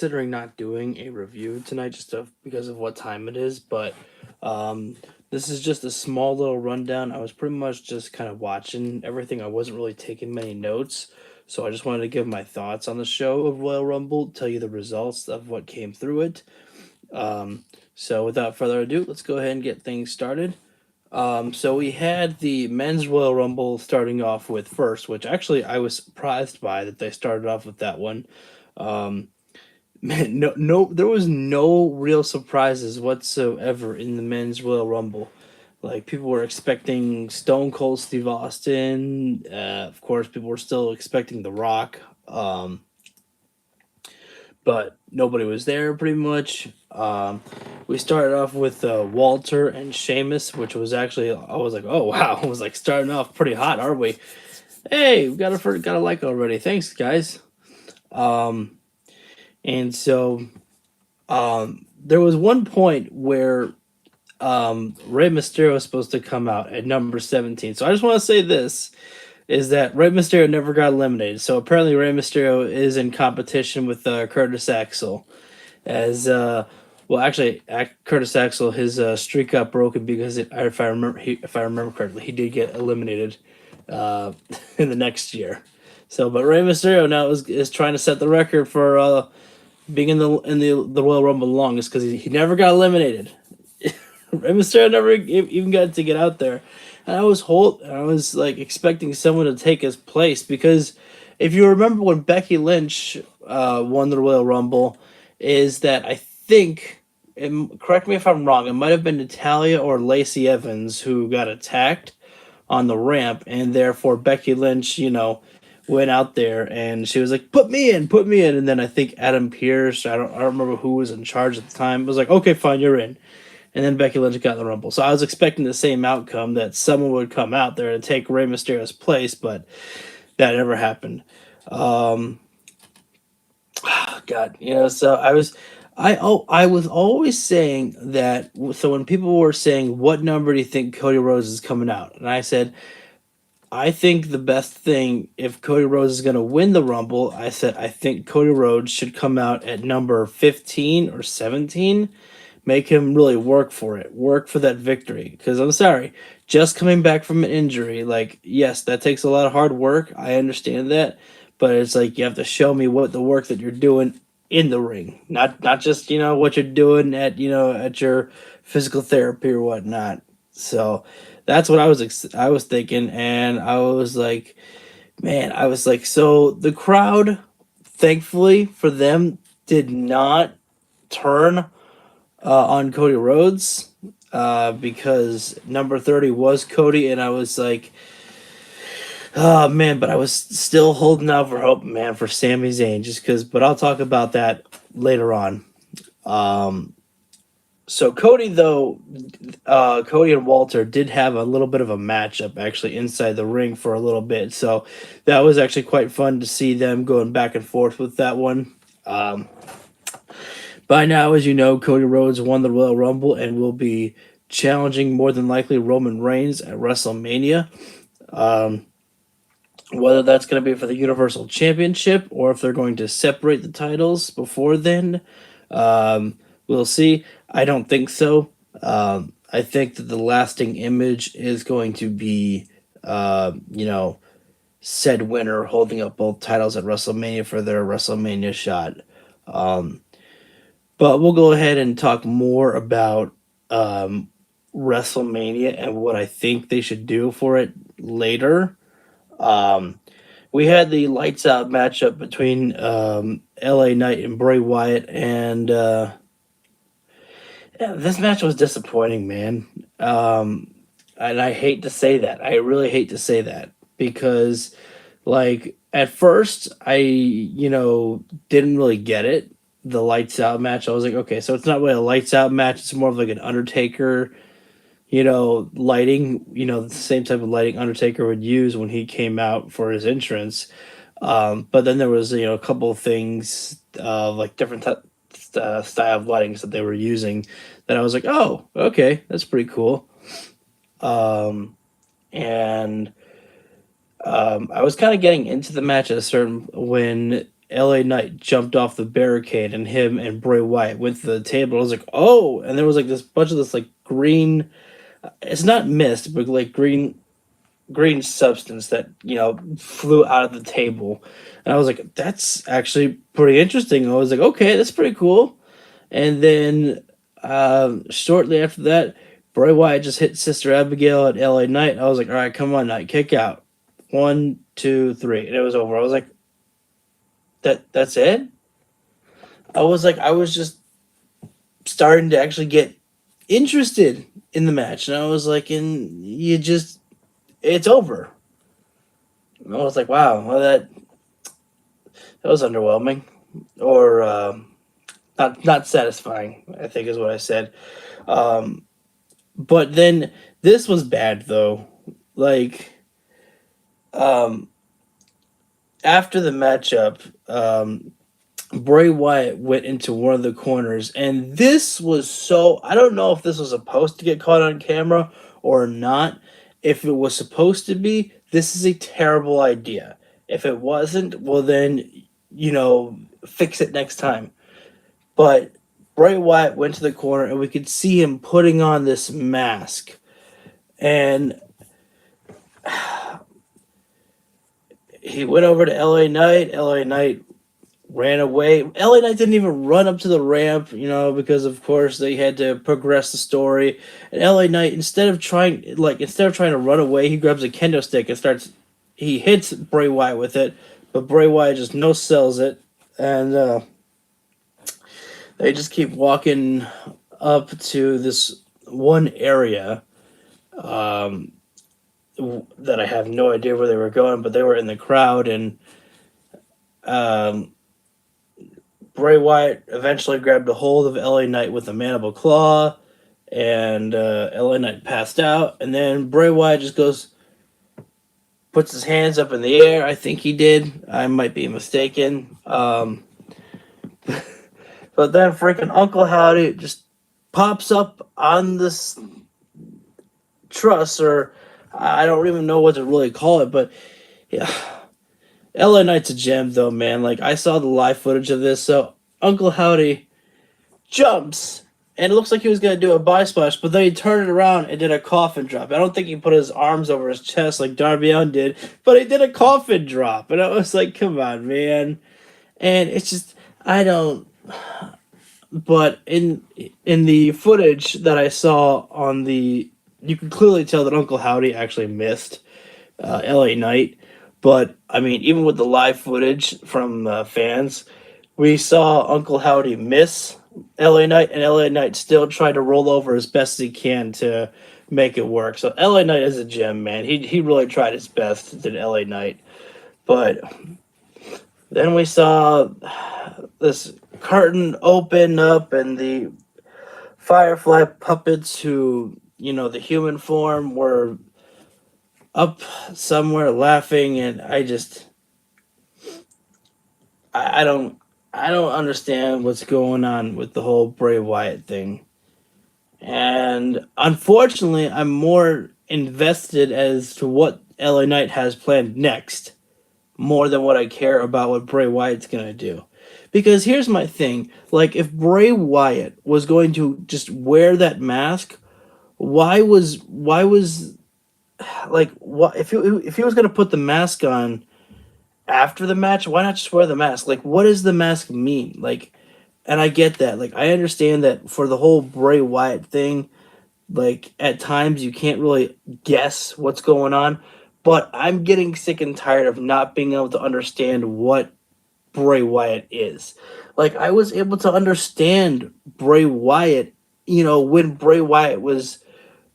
considering not doing a review tonight because of what time it is, but um, this is just a small little rundown. I was pretty much just kind of watching everything. I wasn't really taking many notes, so I just wanted to give my thoughts on the show of Royal Rumble, tell you the results of what came through it. Um, so without further ado, let's go ahead and get things started. So we had the men's Royal Rumble starting off with first, which actually I was surprised by that they started off with that one. Um, Man, no, there was no real surprises whatsoever in the men's Royal Rumble. Like people were expecting Stone Cold Steve Austin. Of course, people were still expecting The Rock. But nobody was there pretty much. We started off with Walter and Sheamus, which was actually I was like, oh wow, I was like starting off pretty hot, aren't we? Hey, we got a like already. Thanks, guys. Um, and so there was one point where Rey Mysterio was supposed to come out at number 17. So I just want to say this is that Rey Mysterio never got eliminated. So apparently Rey Mysterio is in competition with Curtis Axel. As well, actually, Curtis Axel his streak got broken because if I remember correctly, he did get eliminated uh, in the next year. So, but Rey Mysterio now is trying to set the record for being in the Royal Rumble longest because he never got eliminated. Rey Mysterio never even got to get out there. And I was like expecting someone to take his place because if you remember when Becky Lynch won the Royal Rumble, is that I think, correct me if I'm wrong, it might have been Natalia or Lacey Evans who got attacked on the ramp, and therefore Becky Lynch, went out there and she was like, put me in," and then I think Adam Pearce, I don't remember who was in charge at the time, was like, "Okay, fine, you're in." And then Becky Lynch got in the Rumble. So I was expecting the same outcome that someone would come out there and take Rey Mysterio's place, but that never happened. Um, God, so I was always saying that. So when people were saying, "What number do you think Cody Rhodes is coming out?" and I said, I think the best thing if Cody Rhodes is going to win the Rumble, I said I think Cody Rhodes should come out at number 15 or 17. Make him really work for it. Work for that victory. Because I'm sorry, just coming back from an injury, like, yes, that takes a lot of hard work. I understand that. But it's like you have to show me what the work that you're doing in the ring. Not just, what you're doing at your physical therapy or whatnot. So that's what I was thinking, and I was like, man, I was like, so the crowd, thankfully for them, did not turn on Cody Rhodes because number 30 was Cody, and I was like, oh man, but I was still holding out for hope, man, for Sami Zayn, just because. But I'll talk about that later on. Um, so Cody, though, Cody and Walter did have a little bit of a matchup actually inside the ring for a little bit. So that was actually quite fun to see them going back and forth with that one. By now, as you know, Cody Rhodes won the Royal Rumble and will be challenging more than likely Roman Reigns at WrestleMania. Um, whether that's going to be for the Universal Championship or if they're going to separate the titles before then, we'll see. I don't think so. I think that the lasting image is going to be, said winner holding up both titles at WrestleMania for their WrestleMania shot. Um, but we'll go ahead and talk more about WrestleMania and what I think they should do for it later. Um, we had the lights out matchup between LA Knight and Bray Wyatt, and yeah, this match was disappointing, man. And I hate to say that. I really hate to say that because, like, at first, I, didn't really get it. The lights out match, I was like, okay, so it's not really a lights out match. It's more of like an Undertaker, lighting, the same type of lighting Undertaker would use when he came out for his entrance. But then there was, a couple of things, like different style of lightings that they were using that I was like, oh, okay, that's pretty cool. And I was kind of getting into the match at a certain when LA Knight jumped off the barricade and him and Bray Wyatt went to the table. I was like, oh, and there was like this bunch of this like green, it's not mist, but like green substance that flew out of the table, and I was like, that's actually pretty interesting. I was like, okay, that's pretty cool. And then shortly after that, Bray Wyatt just hit Sister Abigail at LA Knight. I was like, all right, come on, Knight, kick out. 1, 2, 3, and it was over. I was like, that's it. I was like, I was just starting to actually get interested in the match, and I was like, and it's over. And I was like, wow, well that was underwhelming, or not satisfying, I think is what I said. But then this was bad though. Like, after the matchup, Bray Wyatt went into one of the corners, and this was so. I don't know if this was supposed to get caught on camera or not. If it was supposed to be, this is a terrible idea. If it wasn't, well, then, fix it next time. But Bray Wyatt went to the corner, and we could see him putting on this mask. And he went over to LA Knight. LA Knight ran away. LA Knight didn't even run up to the ramp, because of course they had to progress the story. And LA Knight, instead of trying to run away, he grabs a kendo stick and he hits Bray Wyatt with it, but Bray Wyatt just no sells it, and they just keep walking up to this one area that I have no idea where they were going, but they were in the crowd, and Bray Wyatt eventually grabbed a hold of LA Knight with a mandible claw, and LA Knight passed out, and then Bray Wyatt just puts his hands up in the air. I think he did. I might be mistaken. But then freaking Uncle Howdy just pops up on this truss, or I don't even know what to really call it, but yeah. LA Knight's a gem, though, man. Like, I saw the live footage of this, so Uncle Howdy jumps, and it looks like he was going to do a body splash, but then he turned it around and did a coffin drop. I don't think he put his arms over his chest like Darby Allin did, but he did a coffin drop, and I was like, come on, man. And it's just, I don't... But in the footage that I saw you can clearly tell that Uncle Howdy actually missed LA Knight. But, I mean, even with the live footage from fans, we saw Uncle Howdy miss LA Knight, and LA Knight still tried to roll over as best as he can to make it work. So LA Knight is a gem, man. He really tried his best, did LA Knight. But then we saw this curtain open up, and the Firefly puppets who, the human form, were up somewhere laughing, and I don't understand what's going on with the whole Bray Wyatt thing. And unfortunately, I'm more invested as to what LA Knight has planned next, more than what I care about what Bray Wyatt's gonna do. Because here's my thing, like, if Bray Wyatt was going to just wear that mask, why was like, what if he was gonna put the mask on after the match? Why not just wear the mask? Like, what does the mask mean? Like, and I get that. Like, I understand that for the whole Bray Wyatt thing, like, at times you can't really guess what's going on. But I'm getting sick and tired of not being able to understand what Bray Wyatt is. Like, I was able to understand Bray Wyatt, when Bray Wyatt was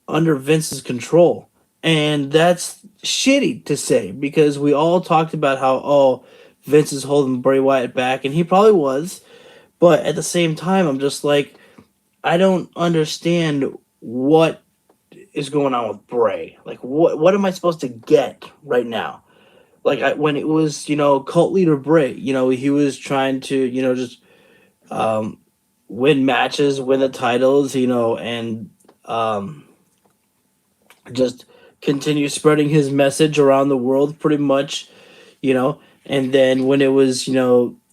under Vince's control. And that's shitty to say, because we all talked about how, Vince is holding Bray Wyatt back, and he probably was. But at the same time, I'm just like, I don't understand what is going on with Bray. Like, what am I supposed to get right now? Like, when it was, cult leader Bray, he was trying to, just win matches, win the titles, and just continue spreading his message around the world, pretty much, And then when it was,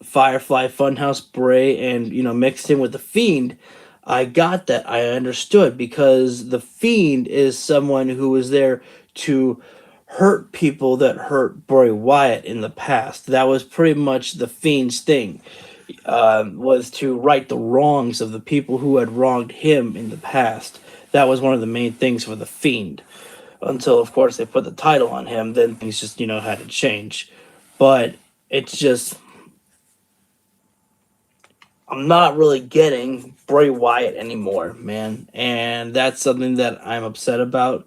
Firefly Funhouse Bray and, mixed in with the Fiend, I got that. I understood because the Fiend is someone who was there to hurt people that hurt Bray Wyatt in the past. That was pretty much the Fiend's thing, was to right the wrongs of the people who had wronged him in the past. That was one of the main things for the Fiend. Until, of course, they put the title on him, then things just, had to change. But it's just, I'm not really getting Bray Wyatt anymore, man. And that's something that I'm upset about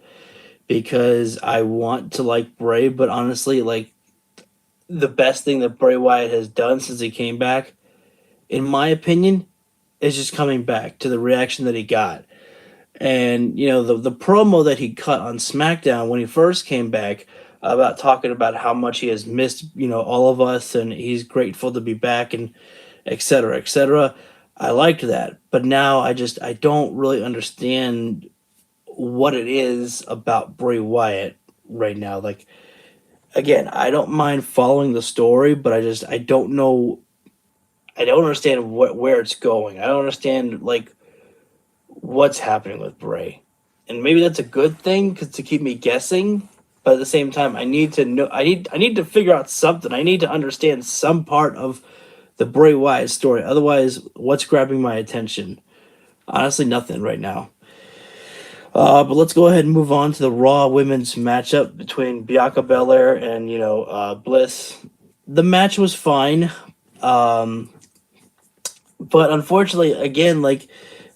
because I want to like Bray, but honestly, like, the best thing that Bray Wyatt has done since he came back, in my opinion, is just coming back to the reaction that he got. And, the promo that he cut on SmackDown when he first came back about talking about how much he has missed, all of us and he's grateful to be back and et cetera, et cetera. I liked that. But now I don't really understand what it is about Bray Wyatt right now. Like, again, I don't mind following the story, but I don't know. I don't understand where it's going. I don't understand, like, what's happening with Bray. And maybe that's a good thing cause to keep me guessing, but at the same time I need to know I need to figure out something. I need to understand some part of the Bray Wyatt story. Otherwise, what's grabbing my attention? Honestly, nothing right now. But let's go ahead and move on to the Raw Women's matchup between Bianca Belair and Bliss. The match was fine, but unfortunately, again, like,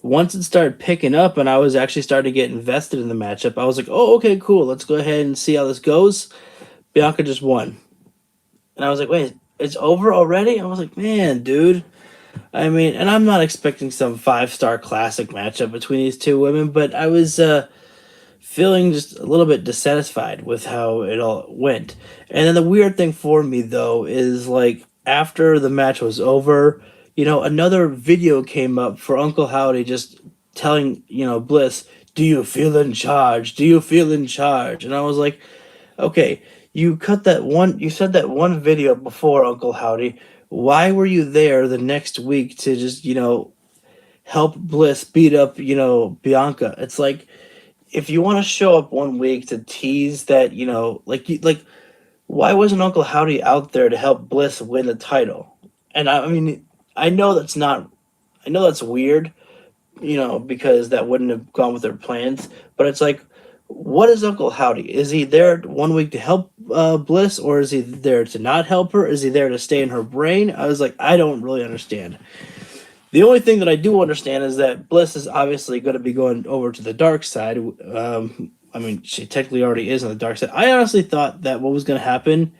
once it started picking up and I was actually starting to get invested in the matchup, I was like, oh, okay, cool. Let's go ahead and see how this goes. Bianca just won. And I was like, wait, it's over already? I was like, man, dude. I mean, and I'm not expecting some 5-star classic matchup between these two women, but I was feeling just a little bit dissatisfied with how it all went. And then the weird thing for me, though, is like after the match was over, another video came up for Uncle Howdy just telling, Bliss, do you feel in charge? Do you feel in charge? And I was like, okay, you said that one video before Uncle Howdy. Why were you there the next week to just, help Bliss beat up, Bianca? It's like, if you want to show up one week to tease that, like, why wasn't Uncle Howdy out there to help Bliss win the title? And I mean, I know that's not, I know that's weird, because that wouldn't have gone with their plans. But it's like, what is Uncle Howdy? Is he there one week to help Bliss, or is he there to not help her? Is he there to stay in her brain? I was like, I don't really understand. The only thing that I do understand is that Bliss is obviously going to be going over to the dark side. I mean, she technically already is on the dark side. I honestly thought that what was going to happen,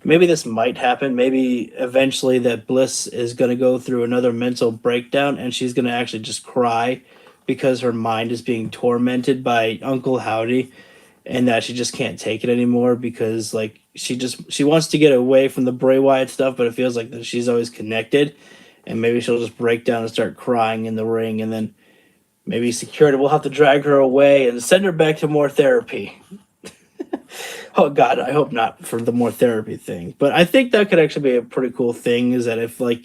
maybe this might happen, maybe eventually that Bliss is going to go through another mental breakdown and she's going to actually just cry because her mind is being tormented by Uncle Howdy and that she just can't take it anymore because, like, she wants to get away from the Bray Wyatt stuff, but it feels like that she's always connected. And maybe she'll just break down and start crying in the ring, and then maybe security will have to drag her away and send her back to more therapy. Oh God, I hope not for the more therapy thing. But I think that could actually be a pretty cool thing, is that if, like,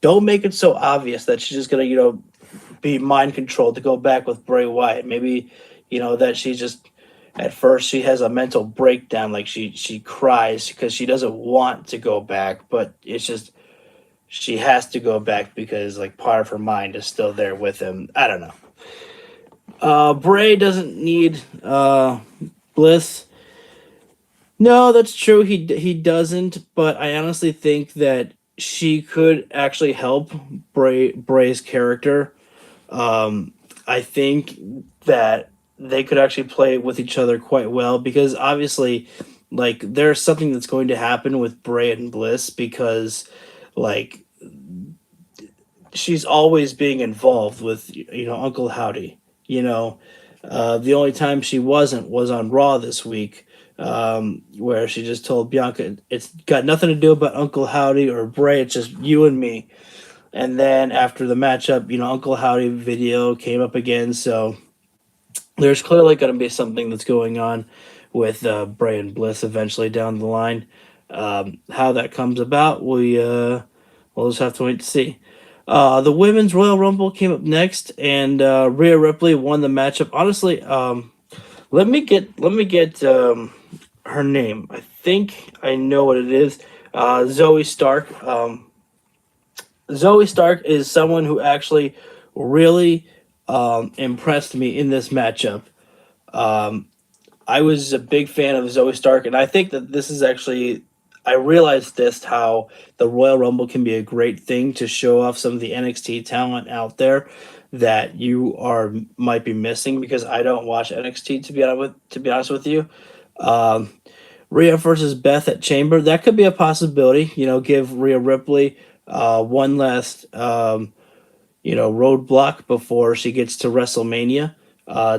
don't make it so obvious that she's just gonna, be mind controlled to go back with Bray Wyatt. Maybe, that she just at first she has a mental breakdown, like she cries because she doesn't want to go back, but it's just she has to go back because, like, part of her mind is still there with him. I don't know. Bray doesn't need Bliss. No, that's true. He doesn't. But I honestly think that she could actually help Bray's character. I think that they could actually play with each other quite well because obviously, like, there's something that's going to happen with Bray and Bliss because, like, she's always being involved with Uncle Howdy. The only time she wasn't was on Raw this week, where she just told Bianca it's got nothing to do about Uncle Howdy or Bray. It's just you and me. And then after the matchup, Uncle Howdy video came up again. So there's clearly going to be something that's going on with Bray and Bliss eventually down the line. How that comes about, We'll just have to wait to see. The women's Royal Rumble came up next, and Rhea Ripley won the matchup. Honestly, let me get her name. I think I know what it is. Zoe Stark. Zoe Stark is someone who actually really impressed me in this matchup. Um, I was a big fan of Zoe Stark, and I think that this is actually. I realized this how the Royal Rumble can be a great thing to show off some of the NXT talent out there that you are might be missing because I don't watch NXT to be honest with you. Um, Rhea versus Beth at Chamber, that could be a possibility. Give Rhea Ripley one last roadblock before she gets to WrestleMania.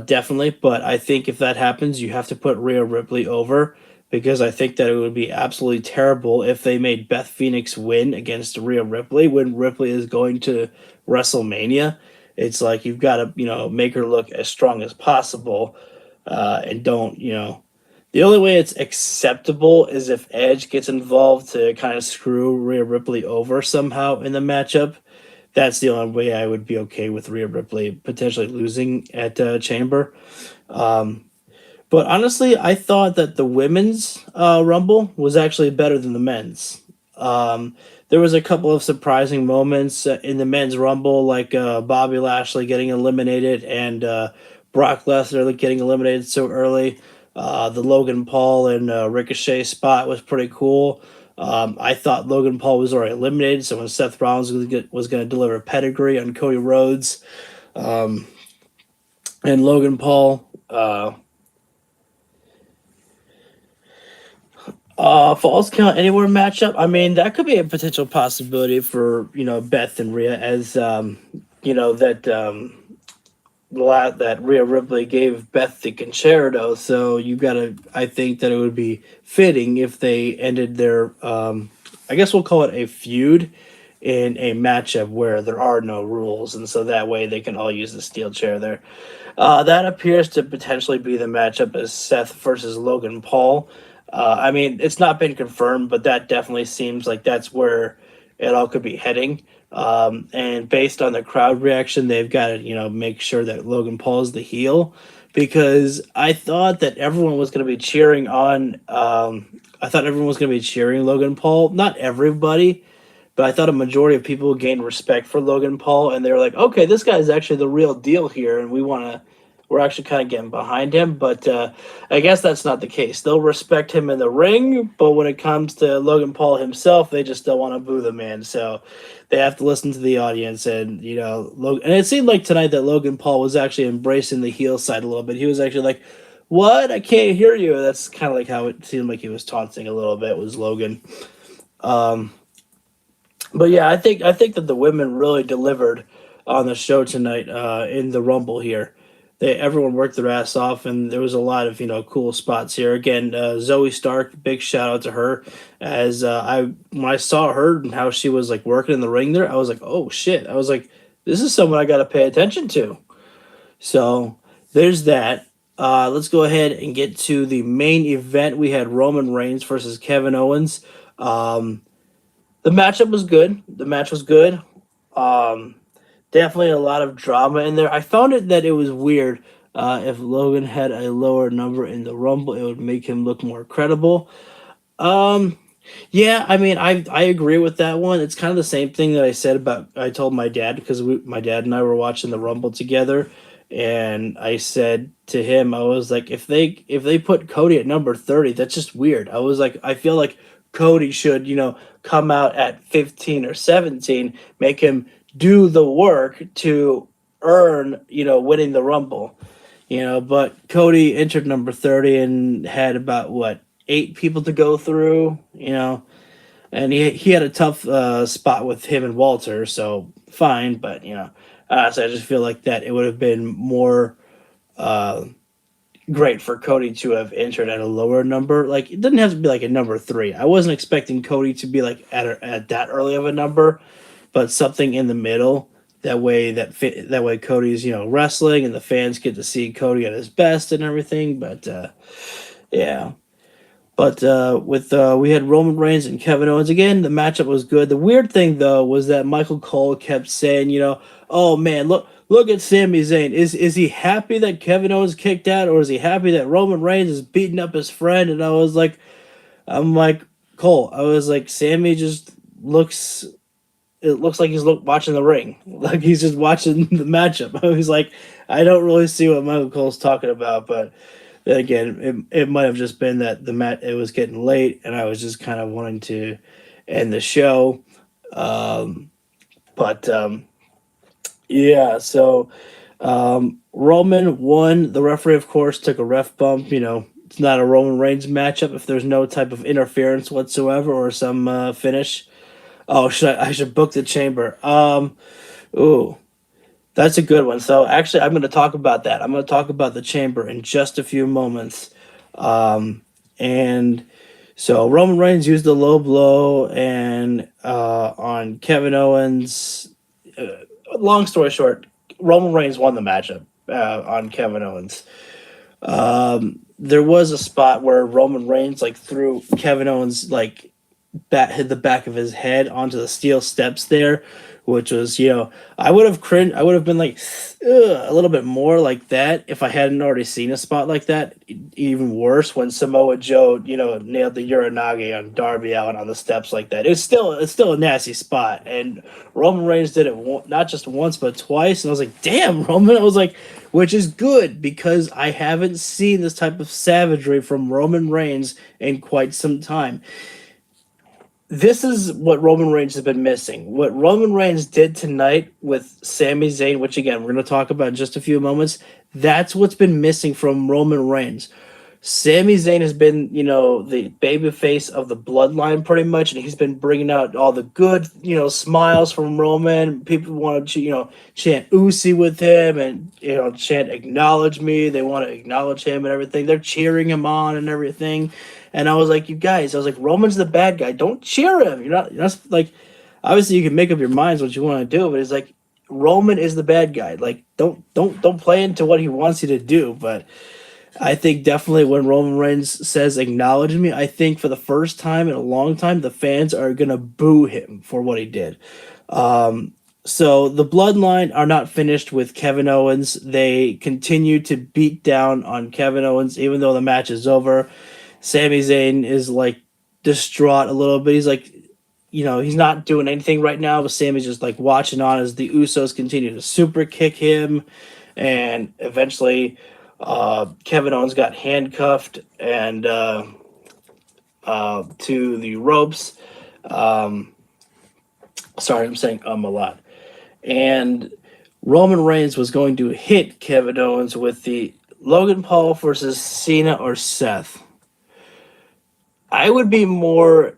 Definitely, but I think if that happens, you have to put Rhea Ripley over because I think that it would be absolutely terrible if they made Beth Phoenix win against Rhea Ripley when Ripley is going to WrestleMania. It's like you've got to make her look as strong as possible, and don't The only way it's acceptable is if Edge gets involved to kind of screw Rhea Ripley over somehow in the matchup. That's the only way I would be okay with Rhea Ripley potentially losing at Chamber. Um, but honestly, I thought that the women's Rumble was actually better than the men's. There was a couple of surprising moments in the men's Rumble, like Bobby Lashley getting eliminated and Brock Lesnar getting eliminated so early. The Logan Paul and Ricochet spot was pretty cool. I thought Logan Paul was already eliminated, so when Seth Rollins was going to deliver a pedigree on Cody Rhodes, um, and Logan Paul, Falls Count Anywhere matchup. I mean, that could be a potential possibility for Beth and Rhea, as that Rhea Ripley gave Beth the concerto. So you gotta. I think that it would be fitting if they ended their. I guess we'll call it a feud in a matchup where there are no rules, and so that way they can all use the steel chair there. That appears to potentially be the matchup as Seth versus Logan Paul. I mean, it's not been confirmed, but that definitely seems like that's where it all could be heading. And based on the crowd reaction, they've got to make sure that Logan Paul is the heel, because I thought that everyone was going to be cheering on. I thought everyone was going to be cheering Logan Paul. Not everybody, but I thought a majority of people gained respect for Logan Paul, and they were like, "Okay, this guy is actually the real deal here, and we're actually kind of getting behind him." But I guess that's not the case. They'll respect him in the ring, but when it comes to Logan Paul himself, they just don't want to boo the man. So they have to listen to the audience, and And it seemed like tonight that Logan Paul was actually embracing the heel side a little bit. He was actually like, "What? I can't hear you." That's kind of like how it seemed like he was taunting a little bit. Was Logan. Um, but yeah, I think that the women really delivered on the show tonight in the Rumble here. Everyone worked their ass off, and there was a lot of cool spots here. Again, Zoe Stark, big shout out to her. As I when I saw her and how she was like working in the ring there, I was like, oh shit! I was like, this is someone I got to pay attention to. So there's that. Let's go ahead and get to the main event. We had Roman Reigns versus Kevin Owens. Um, the matchup was good. The match was good. Um, Definitely a lot of drama in there. I found it that it was weird. If Logan had a lower number in the Rumble, it would make him look more credible. Um, yeah, I mean, I agree with that one. It's kind of the same thing that I told my dad because my dad and I were watching the Rumble together, and I said to him, I was like, if they put Cody at number 30, that's just weird. I was like, I feel like Cody should come out at 15 or 17, make him do the work to earn winning the Rumble. But Cody entered number 30 and had about what 8 people to go through, and he had a tough spot with him and Walter, so fine, but so I just feel like that it would have been more uh, great for Cody to have entered at a lower number. Like it didn't have to be like a number 3. I wasn't expecting Cody to be like at that early of a number, but something in the middle. That way Cody's wrestling and the fans get to see Cody at his best and everything. But yeah. But we had Roman Reigns and Kevin Owens again. The matchup was good. The weird thing though was that Michael Cole kept saying, "Oh man, look at Sami Zayn. Is he happy that Kevin Owens kicked out, or is he happy that Roman Reigns is beating up his friend?" And I'm like, Cole. I was like, Sammy just looks. It looks like watching the ring, like he's just watching the matchup. I was like, I don't really see what Michael Cole's talking about, but then again, it might have just been that it was getting late, and I was just kind of wanting to end the show. Um, but yeah, so Roman won. The referee, of course, took a ref bump. It's not a Roman Reigns matchup if there's no type of interference whatsoever or some finish. Oh, I should book the chamber. Ooh, that's a good one. So actually, I'm going to talk about that. I'm going to talk about the chamber in just a few moments. And so Roman Reigns used the low blow and on Kevin Owens. Long story short, Roman Reigns won the matchup on Kevin Owens. There was a spot where Roman Reigns threw Kevin Owens hit the back of his head onto the steel steps there, which was, I would have cringed. I would have been like, ugh, a little bit more like that if I hadn't already seen a spot like that. Even worse when Samoa Joe, nailed the Uranage on Darby Allin on the steps like that. It's still a nasty spot, and Roman Reigns did it not just once but twice, and I was like, damn, Roman. I was like, which is good because I haven't seen this type of savagery from Roman Reigns in quite some time. This is what Roman Reigns has been missing. What Roman Reigns did tonight with Sami Zayn, which again we're going to talk about in just a few moments, that's what's been missing from Roman Reigns. Sami Zayn has been, the baby face of the bloodline pretty much, and he's been bringing out all the good, smiles from Roman. People want to, chant Usi with him and, chant acknowledge me. They want to acknowledge him and everything. They're cheering him on and everything. And I was like, you guys, I was like, Roman's the bad guy. Don't cheer him. You're not like, obviously you can make up your minds what you want to do, but it's like, Roman is the bad guy. Like, don't play into what he wants you to do, but I think definitely when Roman Reigns says acknowledge me, I think for the first time in a long time, the fans are going to boo him for what he did. So the Bloodline are not finished with Kevin Owens. They continue to beat down on Kevin Owens, even though the match is over. Sami Zayn is distraught a little bit. He's like, he's not doing anything right now, but Sami's just watching on as the Usos continue to super kick him. And eventually, Kevin Owens got handcuffed and to the ropes. Sorry, I'm saying a lot. And Roman Reigns was going to hit Kevin Owens with the Logan Paul versus Cena or Seth. I would be more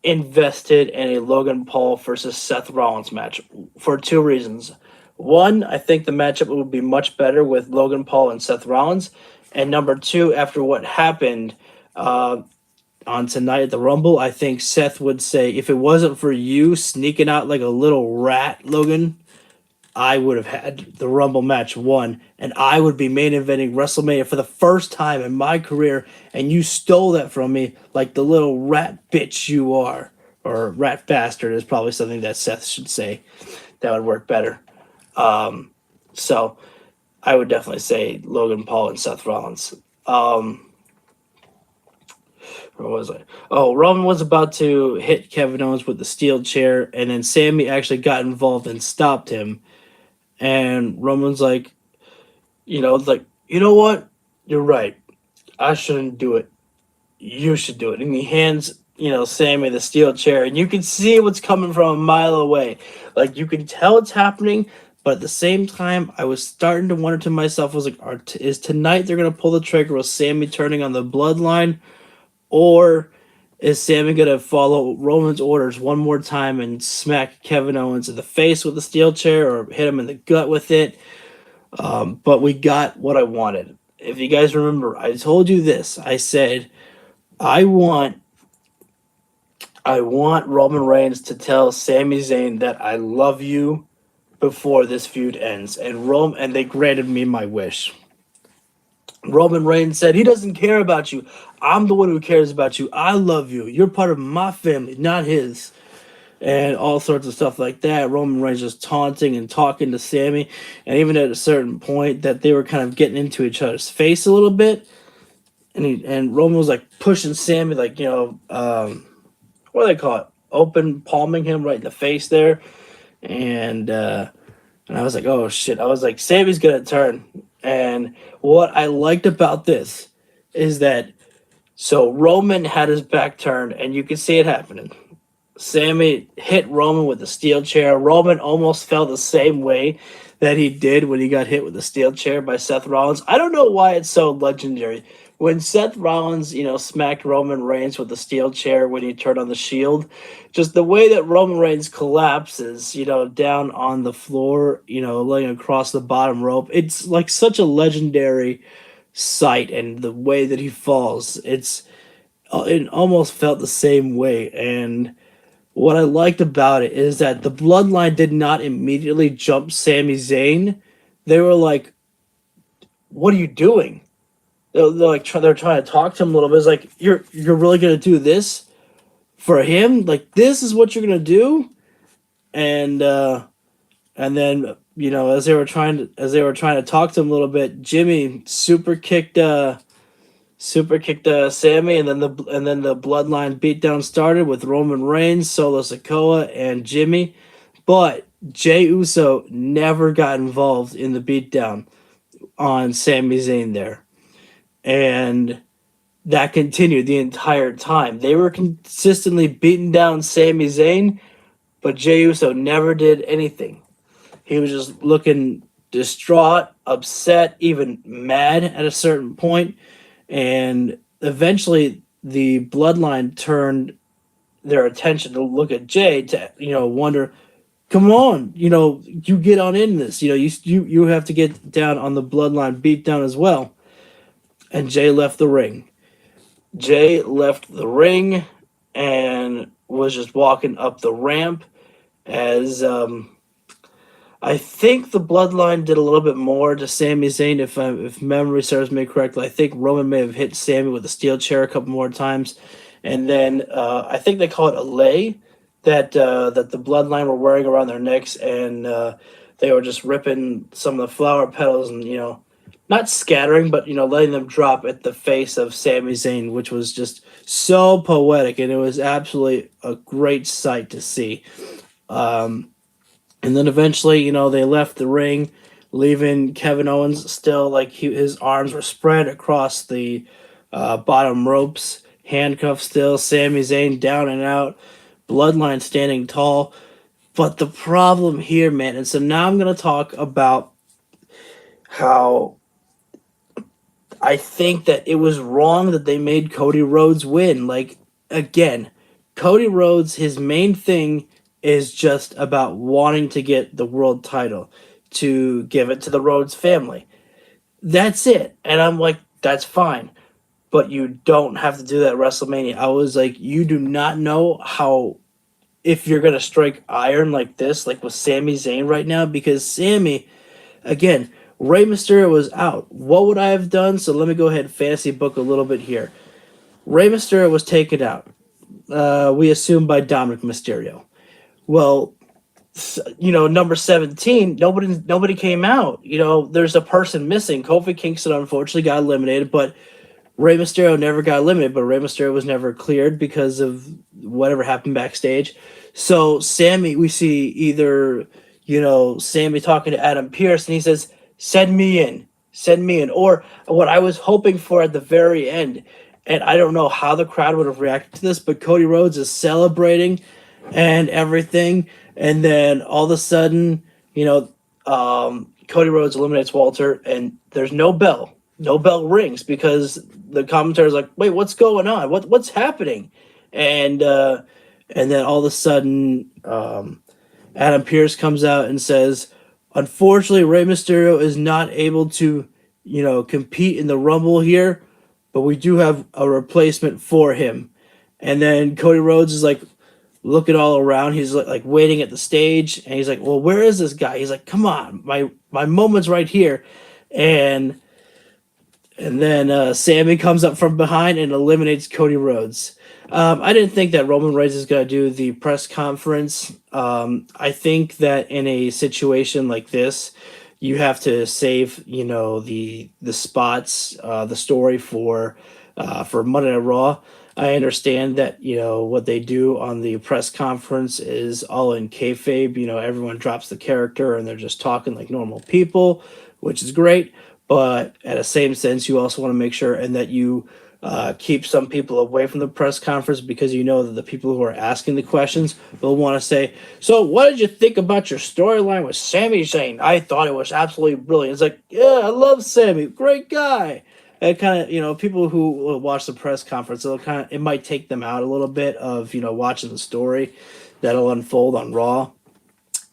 invested in a Logan Paul versus Seth Rollins match for two reasons. One, I think the matchup would be much better with Logan Paul and Seth Rollins. And number two, after what happened on tonight at the Rumble, I think Seth would say, if it wasn't for you sneaking out like a little rat, Logan, I would have had the Rumble match won, and I would be main eventing WrestleMania for the first time in my career, and you stole that from me like the little rat bitch you are. Or rat bastard is probably something that Seth should say. That would work better. So I would definitely say Logan Paul and Seth Rollins. Where was I? Oh, Roman was about to hit Kevin Owens with the steel chair, and then Sami actually got involved and stopped him. And Roman's like, you know what? You're right. I shouldn't do it. You should do it. And he hands, Sami the steel chair, and you can see what's coming from a mile away. You can tell it's happening, but at the same time, I was starting to wonder to myself, I was like, is tonight they're going to pull the trigger with Sami turning on the bloodline? Or is Sami going to follow Roman's orders one more time and smack Kevin Owens in the face with the steel chair or hit him in the gut with it? But we got what I wanted. If you guys remember, I told you this. I said, I want Roman Reigns to tell Sami Zayn that I love you before this feud ends. And they granted me my wish. Roman Reigns said, he doesn't care about you. I'm the one who cares about you. I love you. You're part of my family, not his. And all sorts of stuff like that. Roman Reigns just taunting and talking to Sami. And even at a certain point that they were kind of getting into each other's face a little bit. And Roman was like pushing Sami, like, what do they call it? Open palming him right in the face there. And I was like, oh shit. I was like, Sami's gonna turn. And what I liked about this is that so Roman had his back turned, and you can see it happening. Sami hit Roman with a steel chair. Roman almost fell the same way that he did when he got hit with a steel chair by Seth Rollins. I don't know why it's so legendary. When Seth Rollins, smacked Roman Reigns with the steel chair when he turned on the Shield, just the way that Roman Reigns collapses, down on the floor, laying across the bottom rope, it's like such a legendary sight, and the way that he falls, it almost felt the same way. And what I liked about it is that the Bloodline did not immediately jump Sami Zayn. They were like, "What are you doing?" They're trying to talk to him a little bit. It's like, you're really gonna do this for him? Like, this is what you're gonna do? And then as they were trying to talk to him a little bit, Jimmy super kicked Sami, and then the Bloodline beatdown started with Roman Reigns, Solo Sikoa, and Jimmy. But Jey Uso never got involved in the beatdown on Sami Zayn there, and that continued the entire time. They were consistently beating down Sami Zayn, but Jey Uso never did anything. He was just looking distraught, upset, even mad at a certain point. And eventually, the Bloodline turned their attention to look at Jay to, wonder, come on, you get on in this. You have to get down on the Bloodline beatdown as well. And Jay left the ring. Jay left the ring and was just walking up the ramp as I think the Bloodline did a little bit more to Sami Zayn, if memory serves me correctly. I think Roman may have hit Sami with a steel chair a couple more times, and then I think they call it a lei that the Bloodline were wearing around their necks, and they were just ripping some of the flower petals and not scattering, but letting them drop at the face of Sami Zayn, which was just so poetic, and it was absolutely a great sight to see. And then eventually, they left the ring, leaving Kevin Owens still like his arms were spread across the bottom ropes, handcuffed still. Sami Zayn down and out, Bloodline standing tall. But the problem here, man, and so now I'm going to talk about how I think that it was wrong that they made Cody Rhodes win. Like, again, Cody Rhodes, his main thing is just about wanting to get the world title, to give it to the Rhodes family. That's it. And I'm like, that's fine. But you don't have to do that at WrestleMania. I was like, you do not know how, if you're going to strike iron like this, like with Sami Zayn right now, because Sami, again, Rey Mysterio was out. What would I have done? So let me go ahead and fantasy book a little bit here. Rey Mysterio was taken out. We assume by Dominic Mysterio. Well, number 17, nobody came out. There's a person missing. Kofi Kingston unfortunately got eliminated, but Rey Mysterio never got eliminated, but Rey Mysterio was never cleared because of whatever happened backstage. So Sami, we see either, Sami talking to Adam Pearce, and he says, send me in. Or what I was hoping for at the very end, and I don't know how the crowd would have reacted to this, but Cody Rhodes is celebrating and everything, and then all of a sudden, Cody Rhodes eliminates Walter, and there's no bell rings because the commentator's like, wait, what's going on? What's happening? And then all of a sudden, Adam Pearce comes out and says, unfortunately, Rey Mysterio is not able to, compete in the Rumble here, but we do have a replacement for him. And then Cody Rhodes is like, looking all around. He's like waiting at the stage, and he's like, well, where is this guy? He's like, come on, my moment's right here. And And then Sami comes up from behind and eliminates Cody Rhodes. I didn't think that Roman Reigns is going to do the press conference. I think that in a situation like this, you have to save, the spots, the story for Monday Night Raw. I understand that what they do on the press conference is all in kayfabe. Everyone drops the character and they're just talking like normal people, which is great. But at the same sense, you also want to make sure and that you keep some people away from the press conference because you know that the people who are asking the questions will want to say, "So, what did you think about your storyline with Sami Zayn? I thought it was absolutely brilliant." It's like, "Yeah, I love Sami, great guy." And kind of, people who will watch the press conference, it might take them out a little bit of watching the story that'll unfold on Raw.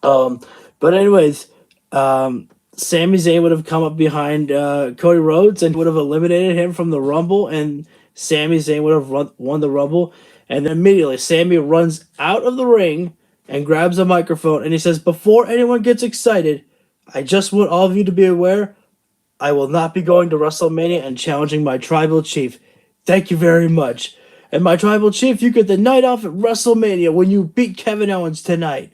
Um, but anyways, Sami Zayn would have come up behind Cody Rhodes and would have eliminated him from the Rumble, and Sami Zayn would have won the Rumble. And then immediately, Sami runs out of the ring and grabs a microphone and he says, "Before anyone gets excited, I just want all of you to be aware I will not be going to WrestleMania and challenging my tribal chief. Thank you very much. And my tribal chief, you get the night off at WrestleMania when you beat Kevin Owens tonight."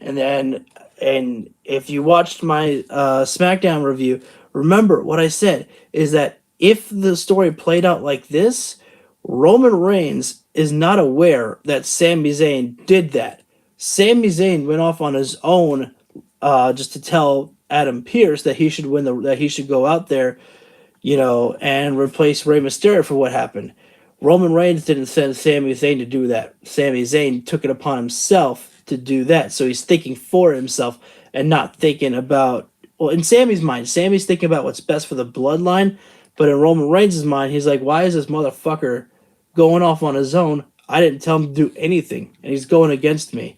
And if you watched my SmackDown review, remember what I said is that if the story played out like this, Roman Reigns is not aware that Sami Zayn did that. Sami Zayn went off on his own just to tell Adam Pearce that he should that he should go out there, and replace Rey Mysterio for what happened. Roman Reigns didn't send Sami Zayn to do that. Sami Zayn took it upon himself to do that. So he's thinking for himself and not thinking about, well, in Sami's mind, Sami's thinking about what's best for the bloodline. But in Roman Reigns' mind, he's like, why is this motherfucker going off on his own? I didn't tell him to do anything, and he's going against me.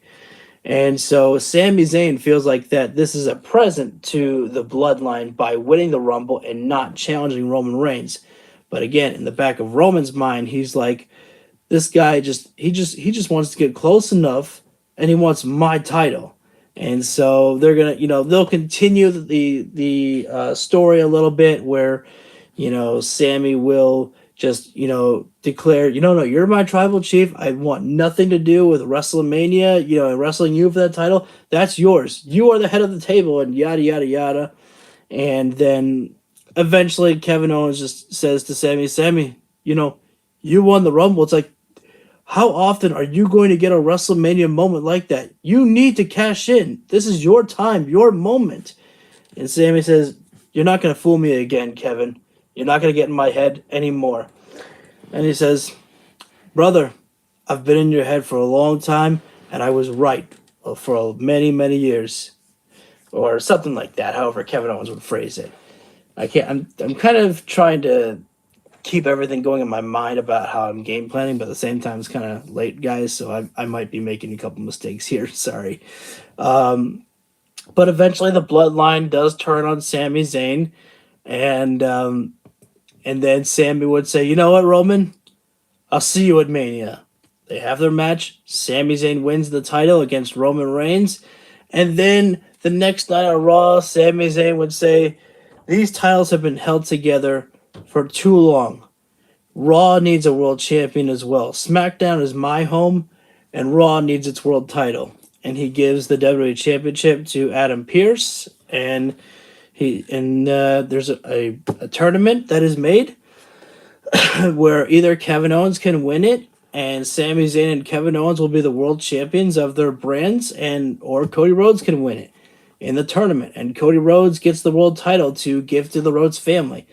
And so Sami Zayn feels like that this is a present to the bloodline by winning the Rumble and not challenging Roman Reigns. But again, in the back of Roman's mind, he's like, this guy he just wants to get close enough and he wants my title. And so they're gonna, they'll continue the story a little bit where, Sammy will just, declare, no, you're my tribal chief. I want nothing to do with WrestleMania, and wrestling you for that title. That's yours. You are the head of the table, and yada, yada, yada. And then eventually Kevin Owens just says to Sammy, you won the Rumble. It's like, how often are you going to get a WrestleMania moment like that? You need to cash in. This is your time, your moment. And Sammy says, "You're not going to fool me again, Kevin. You're not going to get in my head anymore." And he says, "Brother, I've been in your head for a long time, and I was right for many, many years." Or something like that, however Kevin Owens would phrase it. I'm kind of trying to keep everything going in my mind about how I'm game planning, but at the same time it's kind of late, guys, so I might be making a couple mistakes here. Sorry. But eventually the bloodline does turn on Sami Zayn, and then Sami would say, "You know what, Roman? I'll see you at Mania." They have their match. Sami Zayn wins the title against Roman Reigns. And then the next night on Raw, Sami Zayn would say, "These titles have been held together for too long. Raw needs a world champion as well. SmackDown is my home, and Raw needs its world title." And he gives the WWE Championship to Adam Pearce, and there's a tournament that is made where either Kevin Owens can win it, and Sami Zayn and Kevin Owens will be the world champions of their brands, or Cody Rhodes can win it in the tournament, and Cody Rhodes gets the world title to give to the Rhodes family.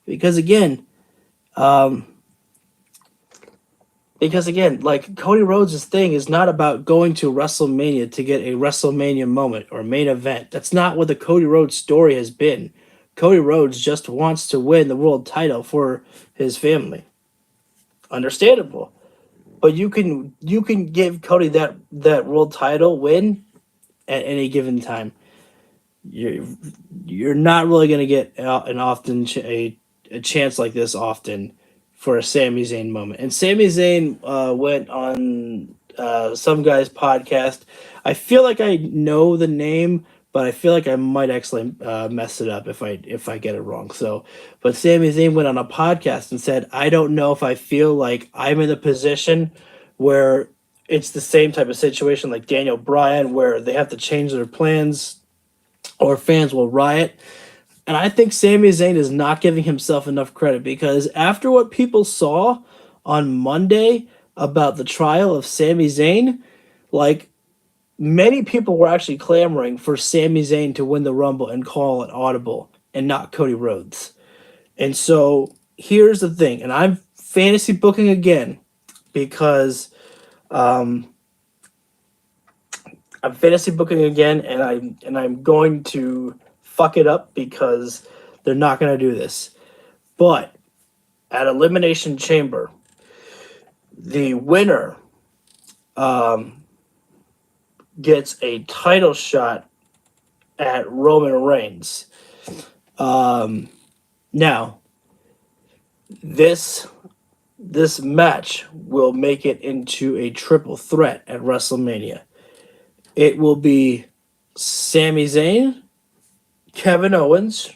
Because again, like Cody Rhodes' thing is not about going to WrestleMania to get a WrestleMania moment or main event. That's not what the Cody Rhodes story has been. Cody Rhodes just wants to win the world title for his family. Understandable. But you can give Cody that world title win at any given time. You're not really going to get a chance like this often for a Sami Zayn moment. And Sami Zayn went on some guy's podcast. I feel like I know the name, but I feel like I might actually mess it up if I get it wrong. So, but Sami Zayn went on a podcast and said, "I don't know if I feel like I'm in the position where it's the same type of situation like Daniel Bryan, where they have to change their plans or fans will riot." And I think Sami Zayn is not giving himself enough credit because after what people saw on Monday about the trial of Sami Zayn, like many people were actually clamoring for Sami Zayn to win the Rumble and call it audible and not Cody Rhodes. And so here's the thing, and I'm fantasy booking again because I'm fantasy booking again, and I'm going to fuck it up because they're not going to do this. But at Elimination Chamber, the winner gets a title shot at Roman Reigns. Now, this match will make it into a triple threat at WrestleMania. It will be Sami Zayn, Kevin Owens,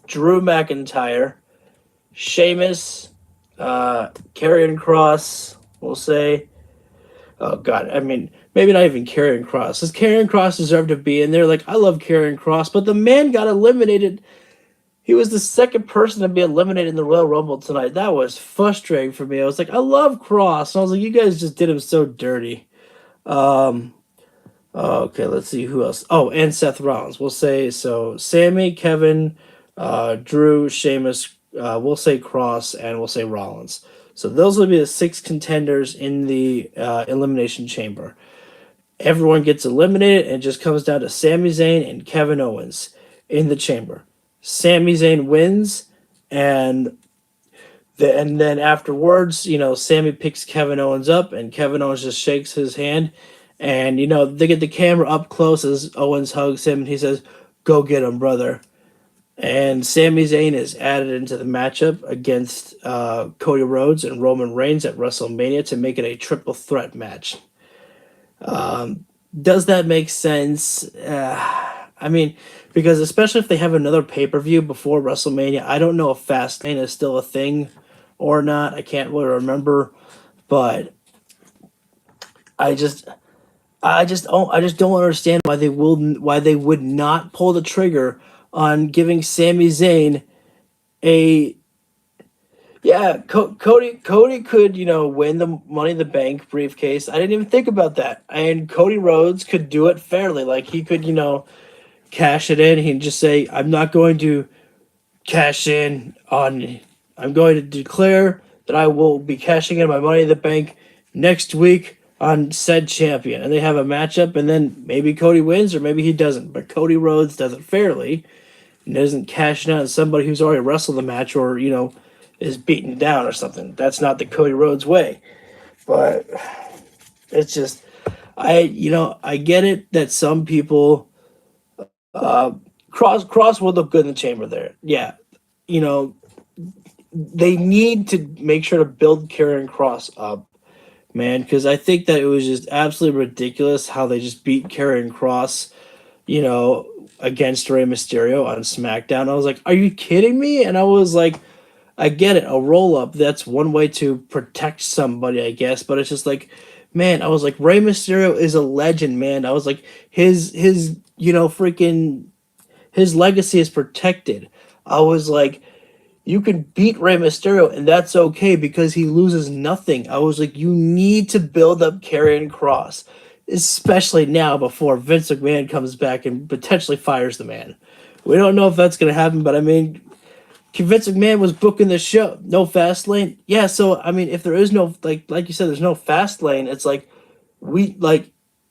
Drew McIntyre, Sheamus, Karrion Kross, we'll say. Oh, God. I mean, maybe not even Karrion Kross. Does Karrion Kross deserve to be in there? Like, I love Karrion Kross, but the man got eliminated. He was the second person to be eliminated in the Royal Rumble tonight. That was frustrating for me. I was like, I love Kross. I was like, you guys just did him so dirty. Okay, let's see who else. Oh, and Seth Rollins. We'll say so. Sammy, Kevin, Drew, Sheamus. We'll say Cross, and we'll say Rollins. So those will be the 6 contenders in the Elimination Chamber. Everyone gets eliminated, and it just comes down to Sami Zayn and Kevin Owens in the chamber. Sami Zayn wins, and then afterwards, Sami picks Kevin Owens up, and Kevin Owens just shakes his hand. And, they get the camera up close as Owens hugs him, and he says, "Go get him, brother." And Sami Zayn is added into the matchup against Cody Rhodes and Roman Reigns at WrestleMania to make it a triple threat match. Does that make sense? I mean, because especially if they have another pay-per-view before WrestleMania, I don't know if Fastlane is still a thing or not. I can't really remember, but I just don't understand why they would not pull the trigger on giving Sami Zayn Cody could, win the Money in the Bank briefcase. I didn't even think about that. And Cody Rhodes could do it fairly. Like, he could, cash it in. He'd just say, I'm not going to cash in on... I'm going to declare that I will be cashing in my Money in the Bank next week on said champion. And they have a matchup, and then maybe Cody wins or maybe he doesn't. But Cody Rhodes does it fairly and doesn't cash in on somebody who's already wrestled the match or, is beaten down or something. That's not the Cody Rhodes way. But it's just, I get it that some people Cross will look good in the chamber there. Yeah. They need to make sure to build Karrion Kross up, man, because I think that it was just absolutely ridiculous how they just beat Karrion Kross, against Rey Mysterio on SmackDown. I was like, are you kidding me? And I was like, I get it, a roll-up, that's one way to protect somebody, I guess, but it's just like, man, I was like, Rey Mysterio is a legend, man. I was like, his legacy is protected. I was like, you can beat Rey Mysterio, and that's okay because he loses nothing. I was like, you need to build up Karrion Kross, especially now before Vince McMahon comes back and potentially fires the man. We don't know if that's going to happen, but I mean, Vince McMahon was booking the show. No fast lane. Yeah, so, I mean, if there is no, like you said, there's no fast lane, it's like,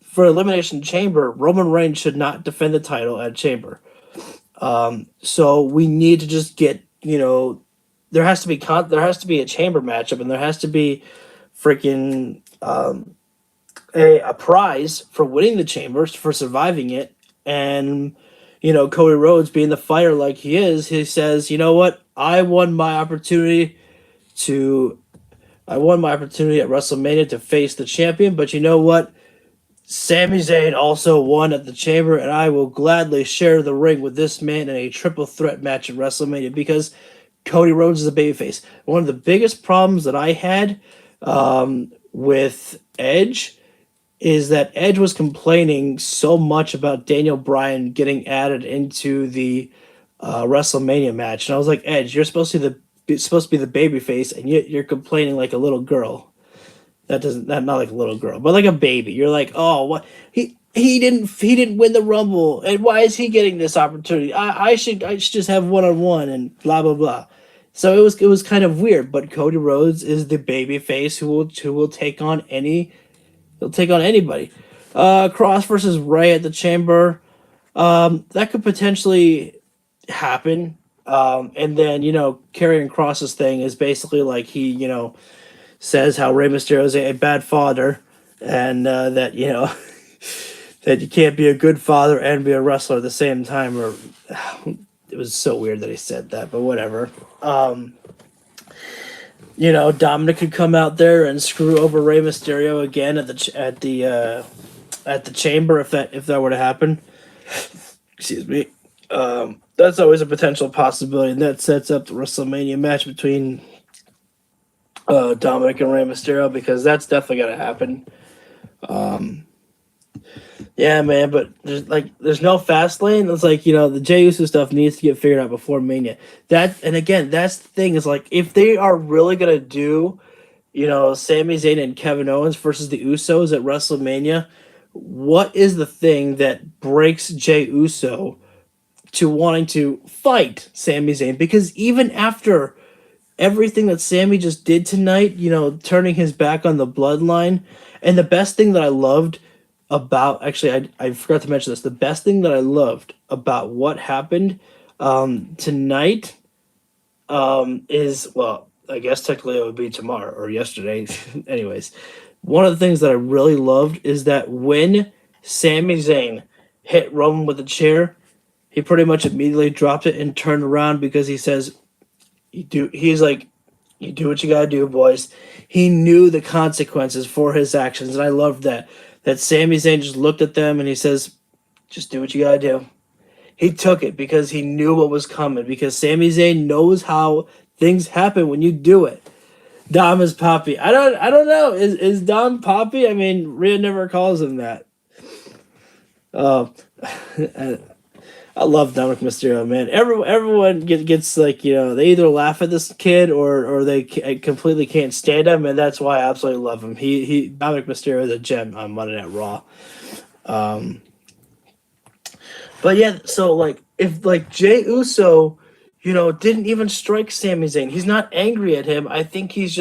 for Elimination Chamber, Roman Reigns should not defend the title at Chamber. So we need to just get, there has to be a chamber matchup, and there has to be freaking a prize for winning the chambers, for surviving it. And Cody Rhodes, being the fighter like he is, he says, you know what, I won my opportunity at WrestleMania to face the champion, but you know what, Sami Zayn also won at the Chamber, and I will gladly share the ring with this man in a triple threat match at WrestleMania because Cody Rhodes is a babyface. One of the biggest problems that I had with Edge is that Edge was complaining so much about Daniel Bryan getting added into the WrestleMania match, and I was like, Edge, you're supposed to be the babyface, and yet you're complaining like a little girl. That not like a little girl, but like a baby. You're like, oh, what he didn't win the Rumble, and why is he getting this opportunity? I should just have one on one and blah blah blah. So it was kind of weird, but Cody Rhodes is the baby face who will take on anybody. Cross versus Ray at the Chamber. That could potentially happen. And then Karrion Cross's thing is basically like he says how Rey Mysterio is a bad father, and that that you can't be a good father and be a wrestler at the same time. Or it was so weird that he said that, but whatever. Dominic could come out there and screw over Rey Mysterio again at the Chamber if that were to happen. Excuse me. That's always a potential possibility, and that sets up the WrestleMania match between Dominic and Rey Mysterio, because that's definitely gonna happen. Yeah, man, but there's no fast lane. It's like the Jey Uso stuff needs to get figured out before Mania. And again, that's the thing, is like, if they are really gonna do Sami Zayn and Kevin Owens versus the Usos at WrestleMania, what is the thing that breaks Jey Uso to wanting to fight Sami Zayn? Because even after everything that Sami just did tonight, turning his back on the bloodline, and the best thing that I loved about, actually, I forgot to mention this, the best thing that I loved about what happened tonight is, well, I guess technically it would be tomorrow or yesterday. Anyways, one of the things that I really loved is that when Sami Zayn hit Roman with a chair, he pretty much immediately dropped it and turned around, because he says, he's like, you do what you gotta do, boys. He knew the consequences for his actions, and I loved that Sami Zayn just looked at them and he says, just do what you gotta do. He took it because he knew what was coming, because Sami Zayn knows how things happen when you do it. Dom is Poppy. I don't know. Is Dom Poppy? I mean, Rhea never calls him that. I love Dominic Mysterio, man. Everyone gets like, they either laugh at this kid or they completely can't stand him, and that's why I absolutely love him. Dominic Mysterio is a gem on Monday Night Raw. But yeah, so like, if like Jey Uso, didn't even strike Sami Zayn, he's not angry at him. I think he's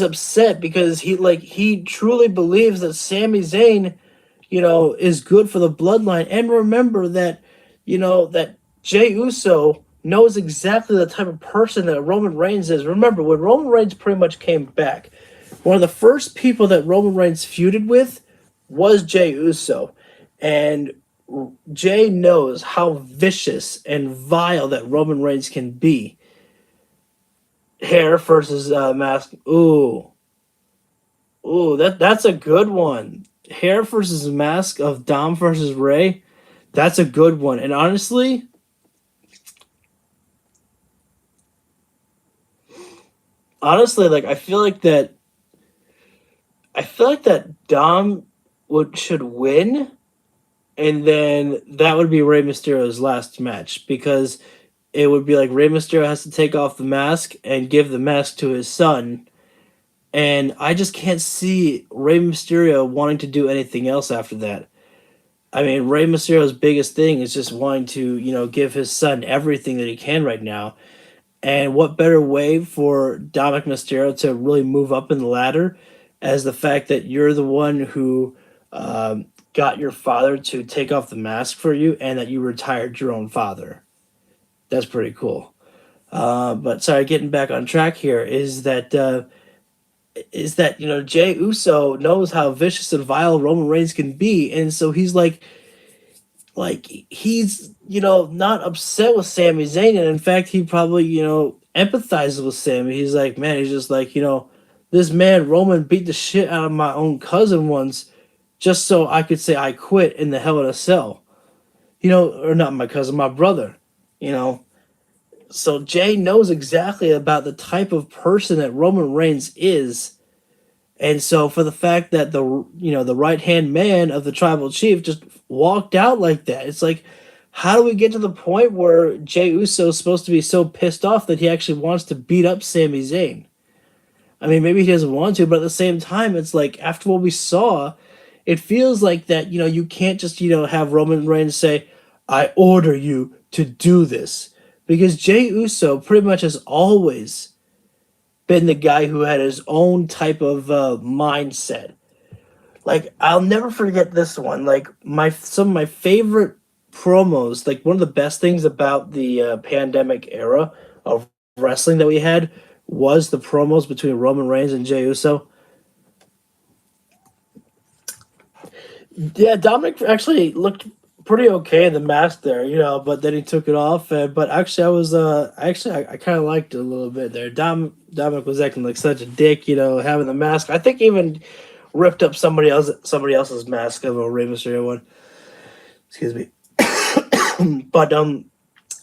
upset because he truly believes that Sami Zayn, is good for the bloodline. And remember that, that Jey Uso knows exactly the type of person that Roman Reigns is. Remember, when Roman Reigns pretty much came back, one of the first people that Roman Reigns feuded with was Jey Uso. And Jey knows how vicious and vile that Roman Reigns can be. Hair versus mask. Ooh, that's a good one. Hair versus mask of Dom versus Ray. That's a good one. And honestly, like, I feel like that Dom should win, and then that would be Rey Mysterio's last match, because it would be like Rey Mysterio has to take off the mask and give the mask to his son. And I just can't see Rey Mysterio wanting to do anything else after that. I mean, Rey Mysterio's biggest thing is just wanting to, give his son everything that he can right now. And what better way for Dominic Mysterio to really move up in the ladder as the fact that you're the one who got your father to take off the mask for you, and that you retired your own father. That's pretty cool. But sorry, getting back on track here, is that Jey Uso knows how vicious and vile Roman Reigns can be, and so he's like he's not upset with Sami Zayn, and in fact he probably empathizes with Sami. He's like, man, he's just like, this man Roman beat the shit out of my own cousin once, just so I could say I quit in the Hell in a Cell. Or not my cousin, my brother. You know, so Jay knows exactly about the type of person that Roman Reigns is. And so for the fact that the right hand man of the tribal chief just walked out like that, it's like, how do we get to the point where Jey Uso is supposed to be so pissed off that he actually wants to beat up Sami Zayn? I mean, maybe he doesn't want to, but at the same time, it's like after what we saw, it feels like that, you can't just, have Roman Reigns say, I order you to do this. Because Jey Uso pretty much has always been the guy who had his own type of mindset. Like, I'll never forget this one. Like, some of my favorite promos, like one of the best things about the pandemic era of wrestling that we had was the promos between Roman Reigns and Jey Uso. Yeah, Dominic actually looked pretty okay in the mask there, but then he took it off. But actually, I kind of liked it a little bit there. Dominic was acting like such a dick, having the mask. I think even ripped up somebody else's mask of a Rey Mysterio one. Excuse me. But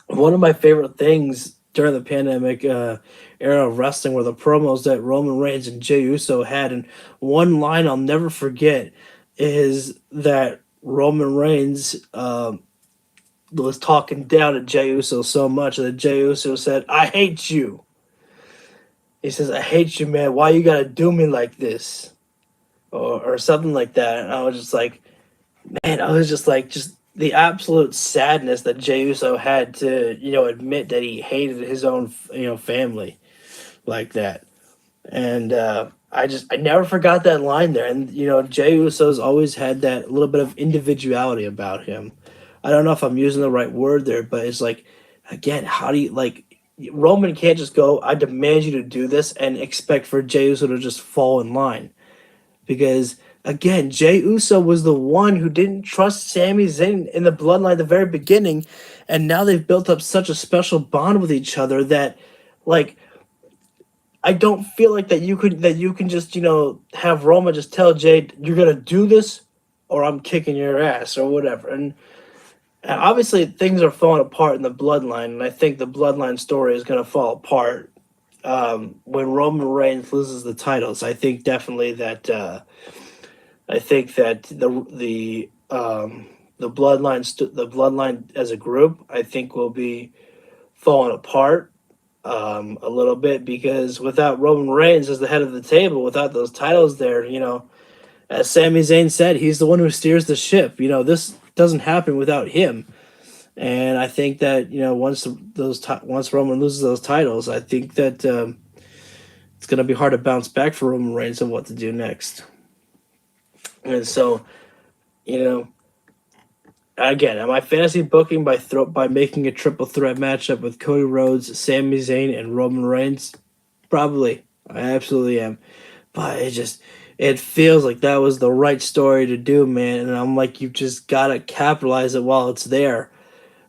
one of my favorite things during the pandemic era of wrestling were the promos that Roman Reigns and Jey Uso had, and one line I'll never forget is that Roman Reigns was talking down to Jey Uso so much that Jey Uso said, "I hate you." He says, "I hate you, man. Why you gotta do me like this?" Or something like that. And I was just like, just the absolute sadness that Jey Uso had to, admit that he hated his own, family like that. And I never forgot that line there. And, Jey Uso's always had that little bit of individuality about him. I don't know if I'm using the right word there, but it's like, again, how do you, like, Roman can't just go, I demand you to do this, and expect for Jey Uso to just fall in line. Because, again, Jey Uso was the one who didn't trust Sami Zayn in the bloodline at the very beginning, and now they've built up such a special bond with each other that, like, I don't feel like that you can just, have Roma just tell Jay, you're gonna do this or I'm kicking your ass or whatever. And obviously things are falling apart in the bloodline, and I think the bloodline story is gonna fall apart when Roman Reigns loses the titles. I think definitely that the bloodline as a group, I think, will be falling apart a little bit, because without Roman Reigns as the head of the table, without those titles there, as Sami Zayn said, he's the one who steers the ship. This doesn't happen without him. And I think that once Roman loses those titles, I think that it's going to be hard to bounce back for Roman Reigns and what to do next. And so, again, my fantasy booking by making a triple threat matchup with Cody Rhodes, Sami Zayn, and Roman Reigns? Probably. I absolutely am. But it feels like that was the right story to do, man. And I'm like, you've just got to capitalize it while it's there.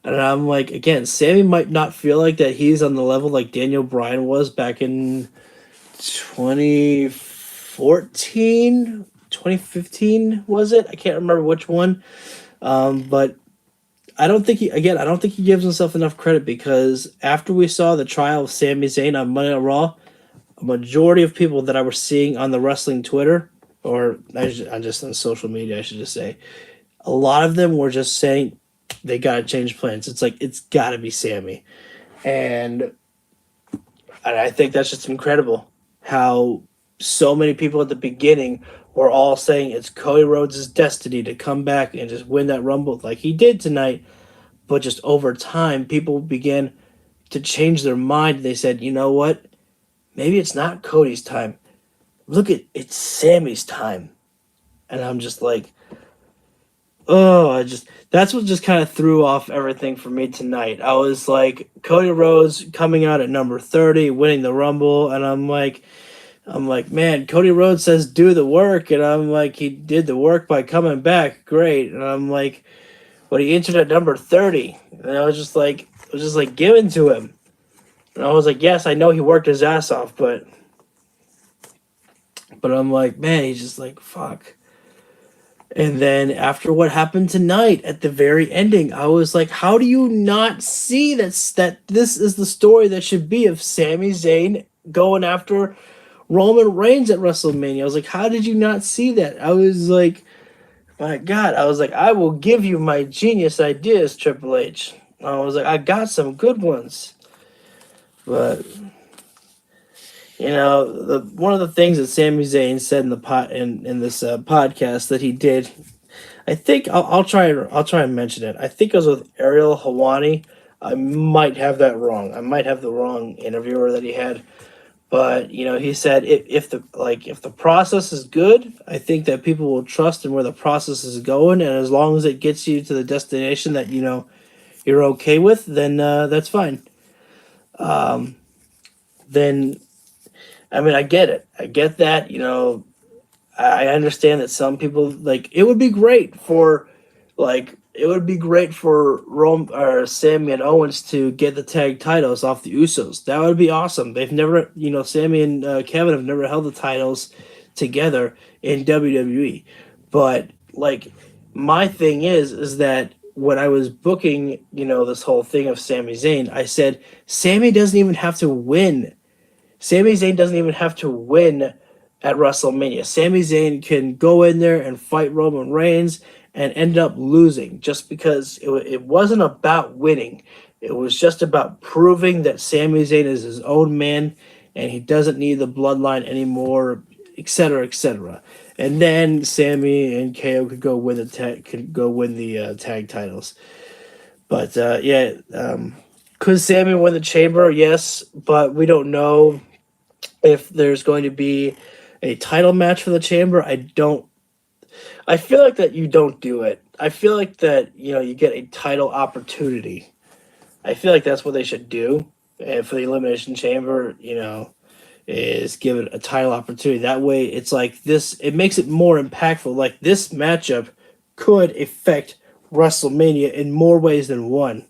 And I'm like, again, Sami might not feel like that he's on the level like Daniel Bryan was back in 2014, 2015, was it? I can't remember which one. But I don't think he gives himself enough credit, because after we saw the trial of Sami Zayn on Monday Night Raw, a majority of people that I was seeing on the wrestling Twitter, or just on social media, I should just say, a lot of them were just saying they got to change plans. It's like, it's got to be Sami. And I think that's just incredible how so many people at the beginning were all saying it's Cody Rhodes' destiny to come back and just win that Rumble like he did tonight. But just over time, people began to change their mind. They said, you know what? Maybe it's not Cody's time. It's Sami's time. And I'm just like, that's what just kind of threw off everything for me tonight. I was like, Cody Rhodes coming out at number 30, winning the Rumble, and I'm like, man, Cody Rhodes says do the work, and I'm like, he did the work by coming back, great. And I'm like, but he entered at number 30, and I was just like, given to him. And I was like, yes, I know he worked his ass off, but I'm like, man, he's just like, fuck. And then after what happened tonight at the very ending, I was like, how do you not see that this is the story that should be of Sami Zayn going after Roman Reigns at WrestleMania? I was like, how did you not see that? I was like, my God, I was like, I will give you my genius ideas, Triple H. I was like, I got some good ones. But the one of the things that Sami Zayn said in the in this podcast that he did, I think I'll try and mention it. I think it was with Ariel Hawani. I might have that wrong. I might have the wrong interviewer that he had. But he said if the process is good, I think that people will trust in where the process is going, and as long as it gets you to the destination that you're okay with, then that's fine. Then I mean I get it. I get that. I understand that some people like it would be great for Rome or Sammy and Owens to get the tag titles off the Usos. That would be awesome. They've never, Sammy and Kevin have never held the titles together in WWE. But like, my thing is that when I was booking, this whole thing of Sami Zayn, I said Sammy doesn't even have to win. Sami Zayn doesn't even have to win at WrestleMania. Sami Zayn can go in there and fight Roman Reigns and end up losing just because it wasn't about winning. It was just about proving that Sami Zayn is his own man and he doesn't need the bloodline anymore, etc., etc. And then Sami and KO could go win the tag titles. But could Sami win the Chamber? Yes, but we don't know if there's going to be a title match for the Chamber. I feel like that you don't do it. I feel like that you get a title opportunity. I feel like that's what they should do. And for the Elimination Chamber, is give it a title opportunity. That way, it's like this. It makes it more impactful. Like this matchup could affect WrestleMania in more ways than one.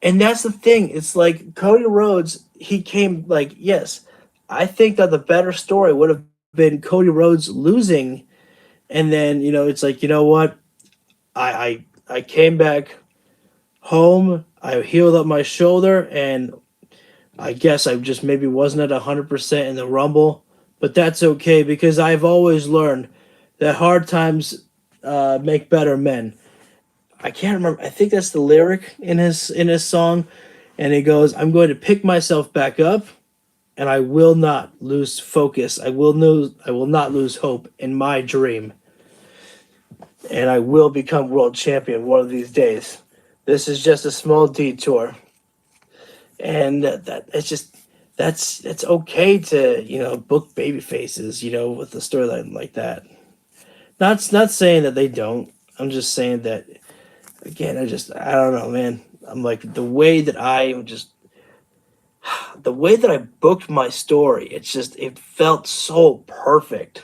And that's the thing. It's like Cody Rhodes. He came like yes. I think that the better story would have been Cody Rhodes losing, and then it's like what I came back home. I healed up my shoulder, and I guess I just maybe wasn't at 100% in the Rumble, but that's okay because I've always learned that hard times make better men. I can't remember. I think that's the lyric in his song, and he goes, "I'm going to pick myself back up, and I will not lose focus. I will not lose hope in my dream, and I will become world champion one of these days. This is just a small detour." And that it's just it's okay to book baby faces with the storyline like that. Not saying that they don't. I'm just saying that again. I don't know, man. I'm like the way that I booked my story. It felt so perfect.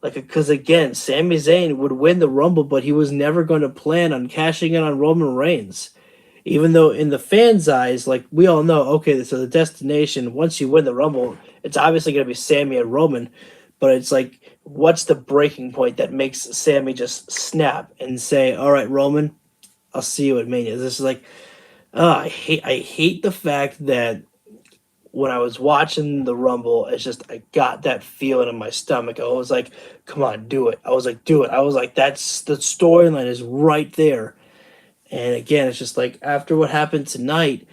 Like because again, Sami Zayn would win the Rumble, but he was never going to plan on cashing in on Roman Reigns. Even though in the fans' eyes, like we all know, okay, so the destination, once you win the Rumble, it's obviously going to be Sami and Roman. But it's like, what's the breaking point that makes Sami just snap and say, all right, Roman, I'll see you at Mania? This is like, I hate the fact that when I was watching the Rumble, it's just I got that feeling in my stomach. I was like, come on, do it. I was like, do it. I was like, that's the storyline is right there. And again, it's just like after what happened tonight,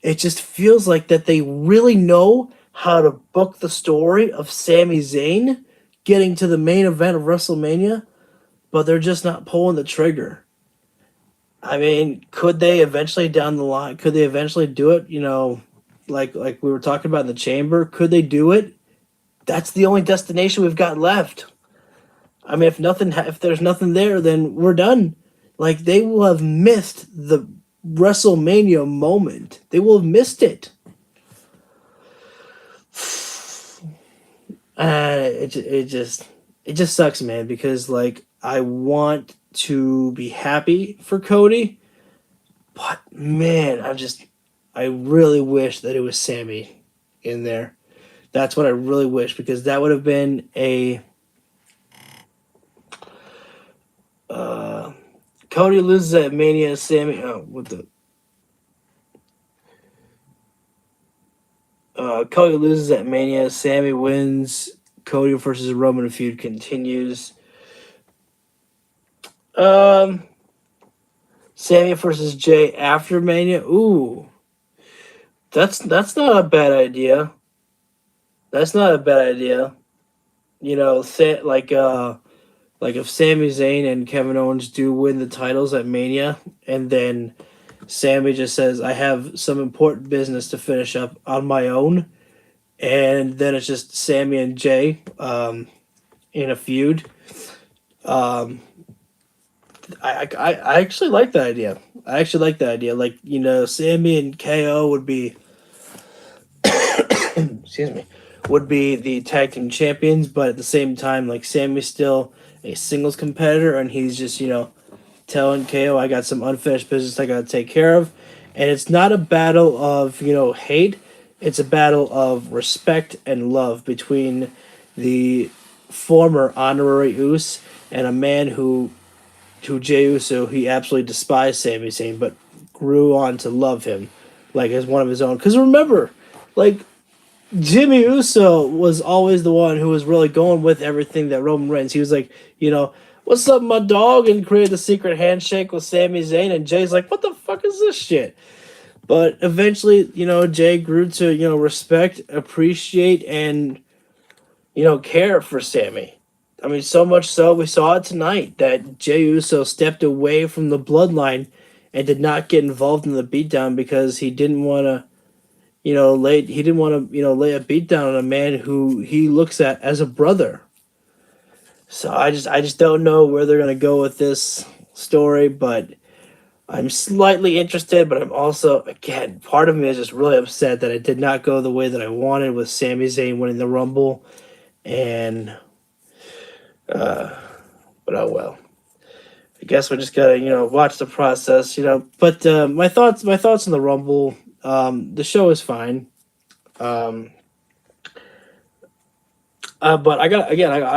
it just feels like that they really know how to book the story of Sami Zayn getting to the main event of WrestleMania, but they're just not pulling the trigger. I mean, could they eventually down the line? Could they eventually do it? Like we were talking about in the Chamber. Could they do it? That's the only destination we've got left. I mean, if there's nothing there, then we're done. Like they will have missed the WrestleMania moment. They will have missed it. It just sucks, man. Because like I want to be happy for Cody, but man, I really wish that it was Sami in there. That's what I really wish because that would have been Cody loses at Mania. Sami, what the? Cody loses at Mania. Sami wins. Cody versus Roman feud continues. Um, Sami versus Jay after Mania. Ooh, that's not a bad idea. That's not a bad idea. You know, like if Sami Zayn and Kevin Owens do win the titles at Mania, and then Sami just says, "I have some important business to finish up on my own," and then it's just Sami and Jay in a feud. Um, I actually like that idea. I actually like that idea. Like, you know, Sami and KO would be, excuse me, would be the tag team champions, but at the same time, like Sami's still a singles competitor, and he's just, you know, telling KO, I got some unfinished business I got to take care of. And it's not a battle of, you know, hate. It's a battle of respect and love between the former honorary Uso and a man who Jey Uso, he absolutely despised Sami Zayn, but grew on to love him, like as one of his own. Because remember, like Jimmy Uso was always the one who was really going with everything that Roman Reigns. He was like, you know, what's up, my dog, and created the secret handshake with Sami Zayn, and Jay's like, what the fuck is this shit? But eventually, you know, Jay grew to, you know, respect, appreciate, and, you know, care for Sami. I mean, so much so we saw it tonight that Jey Uso stepped away from the bloodline and did not get involved in the beatdown because he didn't want to, lay a beatdown on a man who he looks at as a brother. So I just don't know where they're gonna go with this story, but I'm slightly interested. But I'm also, again, part of me is just really upset that it did not go the way that I wanted with Sami Zayn winning the Rumble, and but oh well. I guess we just gotta, you know, watch the process, you know. But my thoughts on the Rumble. The show is fine. Um, but I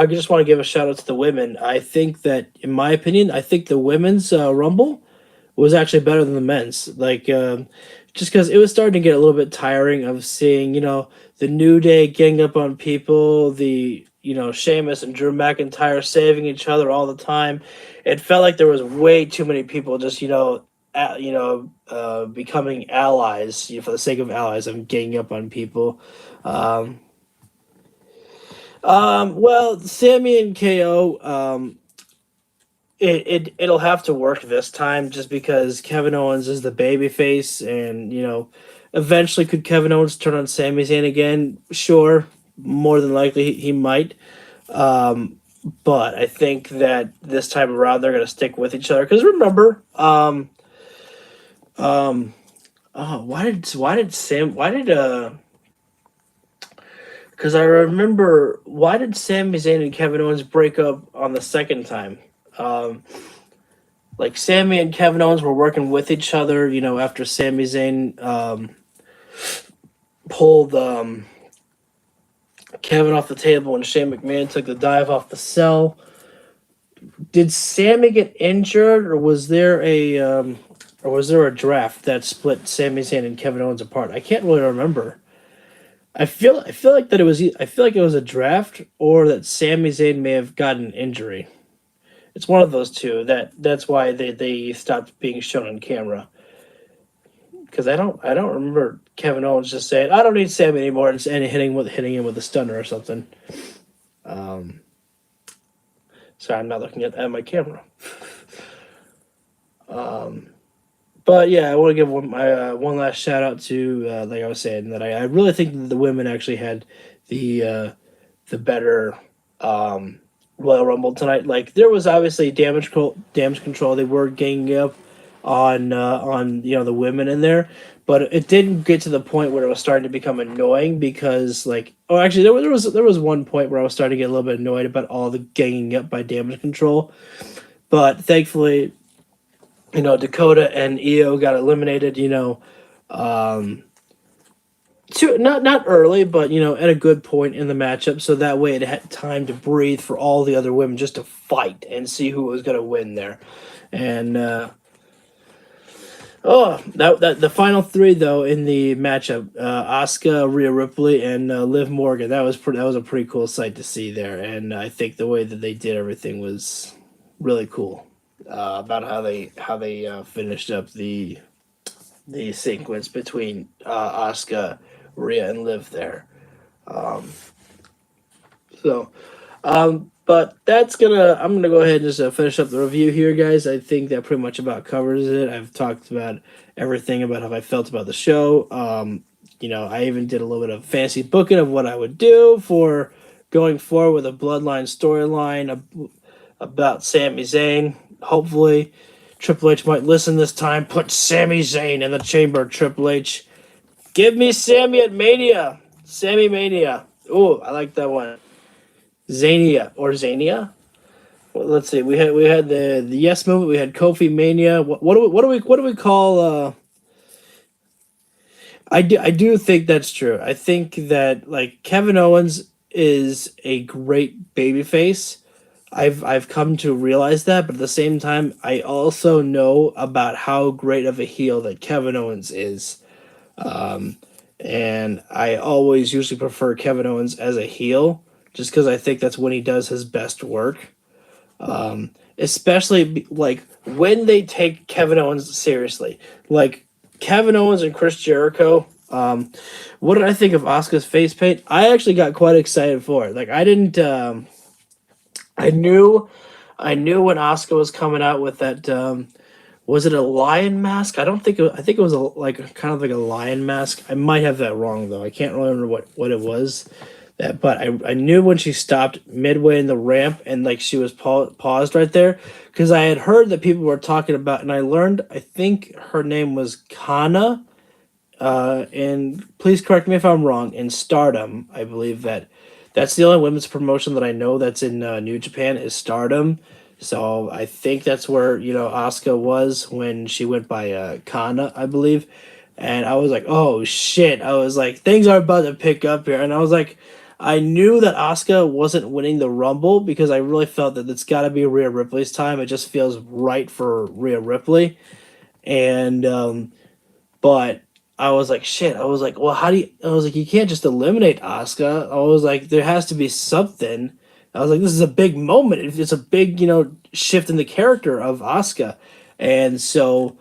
just want to give a shout out to the women. I think that, in my opinion, I think the women's Rumble was actually better than the men's. Like, just because it was starting to get a little bit tiring of seeing, you know, the New Day gang up on people, the, you know, Sheamus and Drew McIntyre saving each other all the time. It felt like there was way too many people just, you know, becoming allies, you know, for the sake of allies and ganging up on people. Um, well, Sammy and KO, it'll have to work this time just because Kevin Owens is the babyface, and you know, eventually could Kevin Owens turn on Sami Zayn again? Sure, more than likely he might. Um, but I think that this time around they're gonna stick with each other because remember, um, oh, why did because I remember, why did Sami Zayn and Kevin Owens break up on the second time? Um, like Sami and Kevin Owens were working with each other, you know, after Sami Zayn pulled Kevin off the table and Shane McMahon took the dive off the cell. Did Sami get injured, or was there a draft that split Sami Zayn and Kevin Owens apart? I can't really remember. I feel like that it was I feel like it was a draft, or that Sami Zayn may have gotten an injury. It's one of those two. That's why they stopped being shown on camera. Because I don't remember Kevin Owens just saying, I don't need Sami anymore, and hitting him with a stunner or something. Um, Sorry, I'm not looking at my camera. Um, but yeah, I want to give one last shout out to, like I was saying, that I really think that the women actually had the the better Royal Rumble tonight. Like there was obviously damage control. They were ganging up on you know, the women in there, but it didn't get to the point where it was starting to become annoying because like, oh, actually there was one point where I was starting to get a little bit annoyed about all the ganging up by damage control, but thankfully, you know, Dakota and Io got eliminated. You know, um, not early, but you know, at a good point in the matchup, so that way it had time to breathe for all the other women just to fight and see who was going to win there. And that the final three though in the matchup, Asuka, Rhea Ripley, and Liv Morgan. That was a pretty cool sight to see there, and I think the way that they did everything was really cool. About how they finished up the sequence between Asuka, Rhea, and Liv there. Um, so but I'm gonna go ahead and just finish up the review here, guys. I think that pretty much about covers it. I've talked about everything about how I felt about the show. I even did a little bit of fancy booking of what I would do for going forward with a Bloodline storyline about Sami Zayn. Hopefully, Triple H might listen this time. Put Sami Zayn in the chamber. Triple H, give me Sami at Mania. Sami Mania. Ooh, I like that one. Zania or Zania. Well, let's see. We had the Yes Movement. We had Kofi Mania. What do we call? I do think that's true. I think that like Kevin Owens is a great babyface. I've come to realize that, but at the same time, I also know about how great of a heel that Kevin Owens is. Um, and I always usually prefer Kevin Owens as a heel, just because I think that's when he does his best work. Especially like when they take Kevin Owens seriously, like Kevin Owens and Chris Jericho. What did I think of Asuka's face paint? I actually got quite excited for it. Like I didn't. I knew, I knew when Asuka was coming out with that. Was it a lion mask? I don't think. I think it was like kind of like a lion mask. I might have that wrong though. I can't remember what it was. But I knew when she stopped midway in the ramp and like she was paused right there because I had heard that people were talking about, and I learned I think her name was Kana. And please correct me if I'm wrong. In Stardom, I believe that's the only women's promotion that I know that's in New Japan is Stardom. So I think that's where Asuka was when she went by Kana, I believe. And I was like, oh shit! I was like, things are about to pick up here, and I was like, I knew that Asuka wasn't winning the Rumble because I really felt that it's got to be Rhea Ripley's time. It just feels right for Rhea Ripley, and but I was like, shit. I was like, well, how do you? I was like, you can't just eliminate Asuka. I was like, there has to be something. I was like, this is a big moment. It's a big, shift in the character of Asuka, and so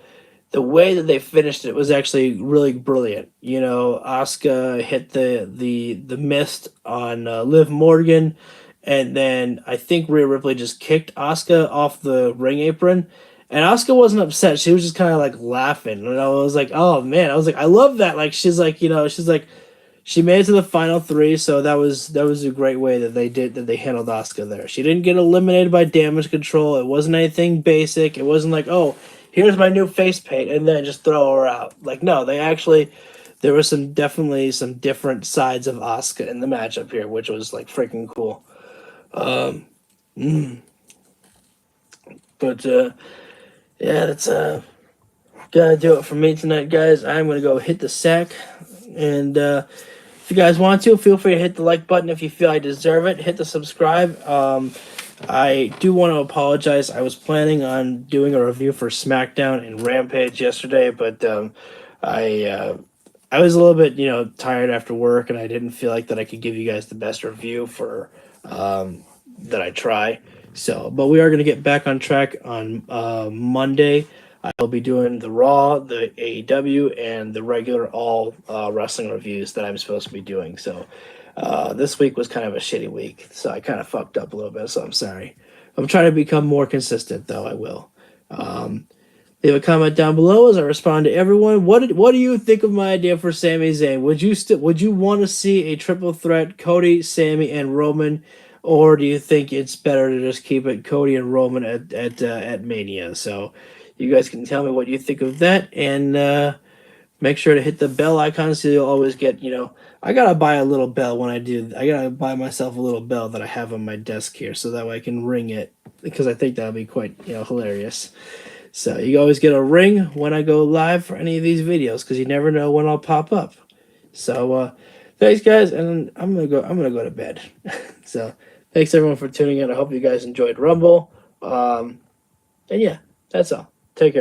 the way that they finished it was actually really brilliant. Asuka hit the mist on Liv Morgan, and then I think Rhea Ripley just kicked Asuka off the ring apron. And Asuka wasn't upset. She was just kind of like laughing. And I was like, oh man. I was like, I love that. Like she's like she made it to the final three, so that was a great way that they handled Asuka there. She didn't get eliminated by damage control. It wasn't anything basic. It wasn't like, oh, here's my new face paint and then just throw her out. Like no, there was definitely some different sides of Asuka in the matchup here, which was like freaking cool. Um, mm, but yeah, that's gonna do it for me tonight, guys. I'm gonna go hit the sack, and if you guys want to, feel free to hit the like button if you feel I deserve it. Hit the subscribe. I do want to apologize. I was planning on doing a review for SmackDown and Rampage yesterday, but I I was a little bit tired after work, and I didn't feel like that I could give you guys the best review for that I try. So, but we are going to get back on track on Monday. I'll be doing the Raw, the AEW, and the regular all wrestling reviews that I'm supposed to be doing. So this week was kind of a shitty week, so I kind of fucked up a little bit. So I'm sorry. I'm trying to become more consistent, though. I will. Um, Leave a comment down below as I respond to everyone. What do you think of my idea for Sami Zayn? Would you want to see a triple threat Cody, Sami, and Roman, or do you think it's better to just keep it Cody and Roman at Mania? So you guys can tell me what you think of that, and make sure to hit the bell icon so you'll always get. I gotta buy a little bell when I do. I gotta buy myself a little bell that I have on my desk here so that way I can ring it because I think that'll be quite hilarious. So you always get a ring when I go live for any of these videos because you never know when I'll pop up. So thanks guys, and I'm gonna go to bed. So thanks everyone for tuning in. I hope you guys enjoyed Rumble. And yeah, That's all. Take care.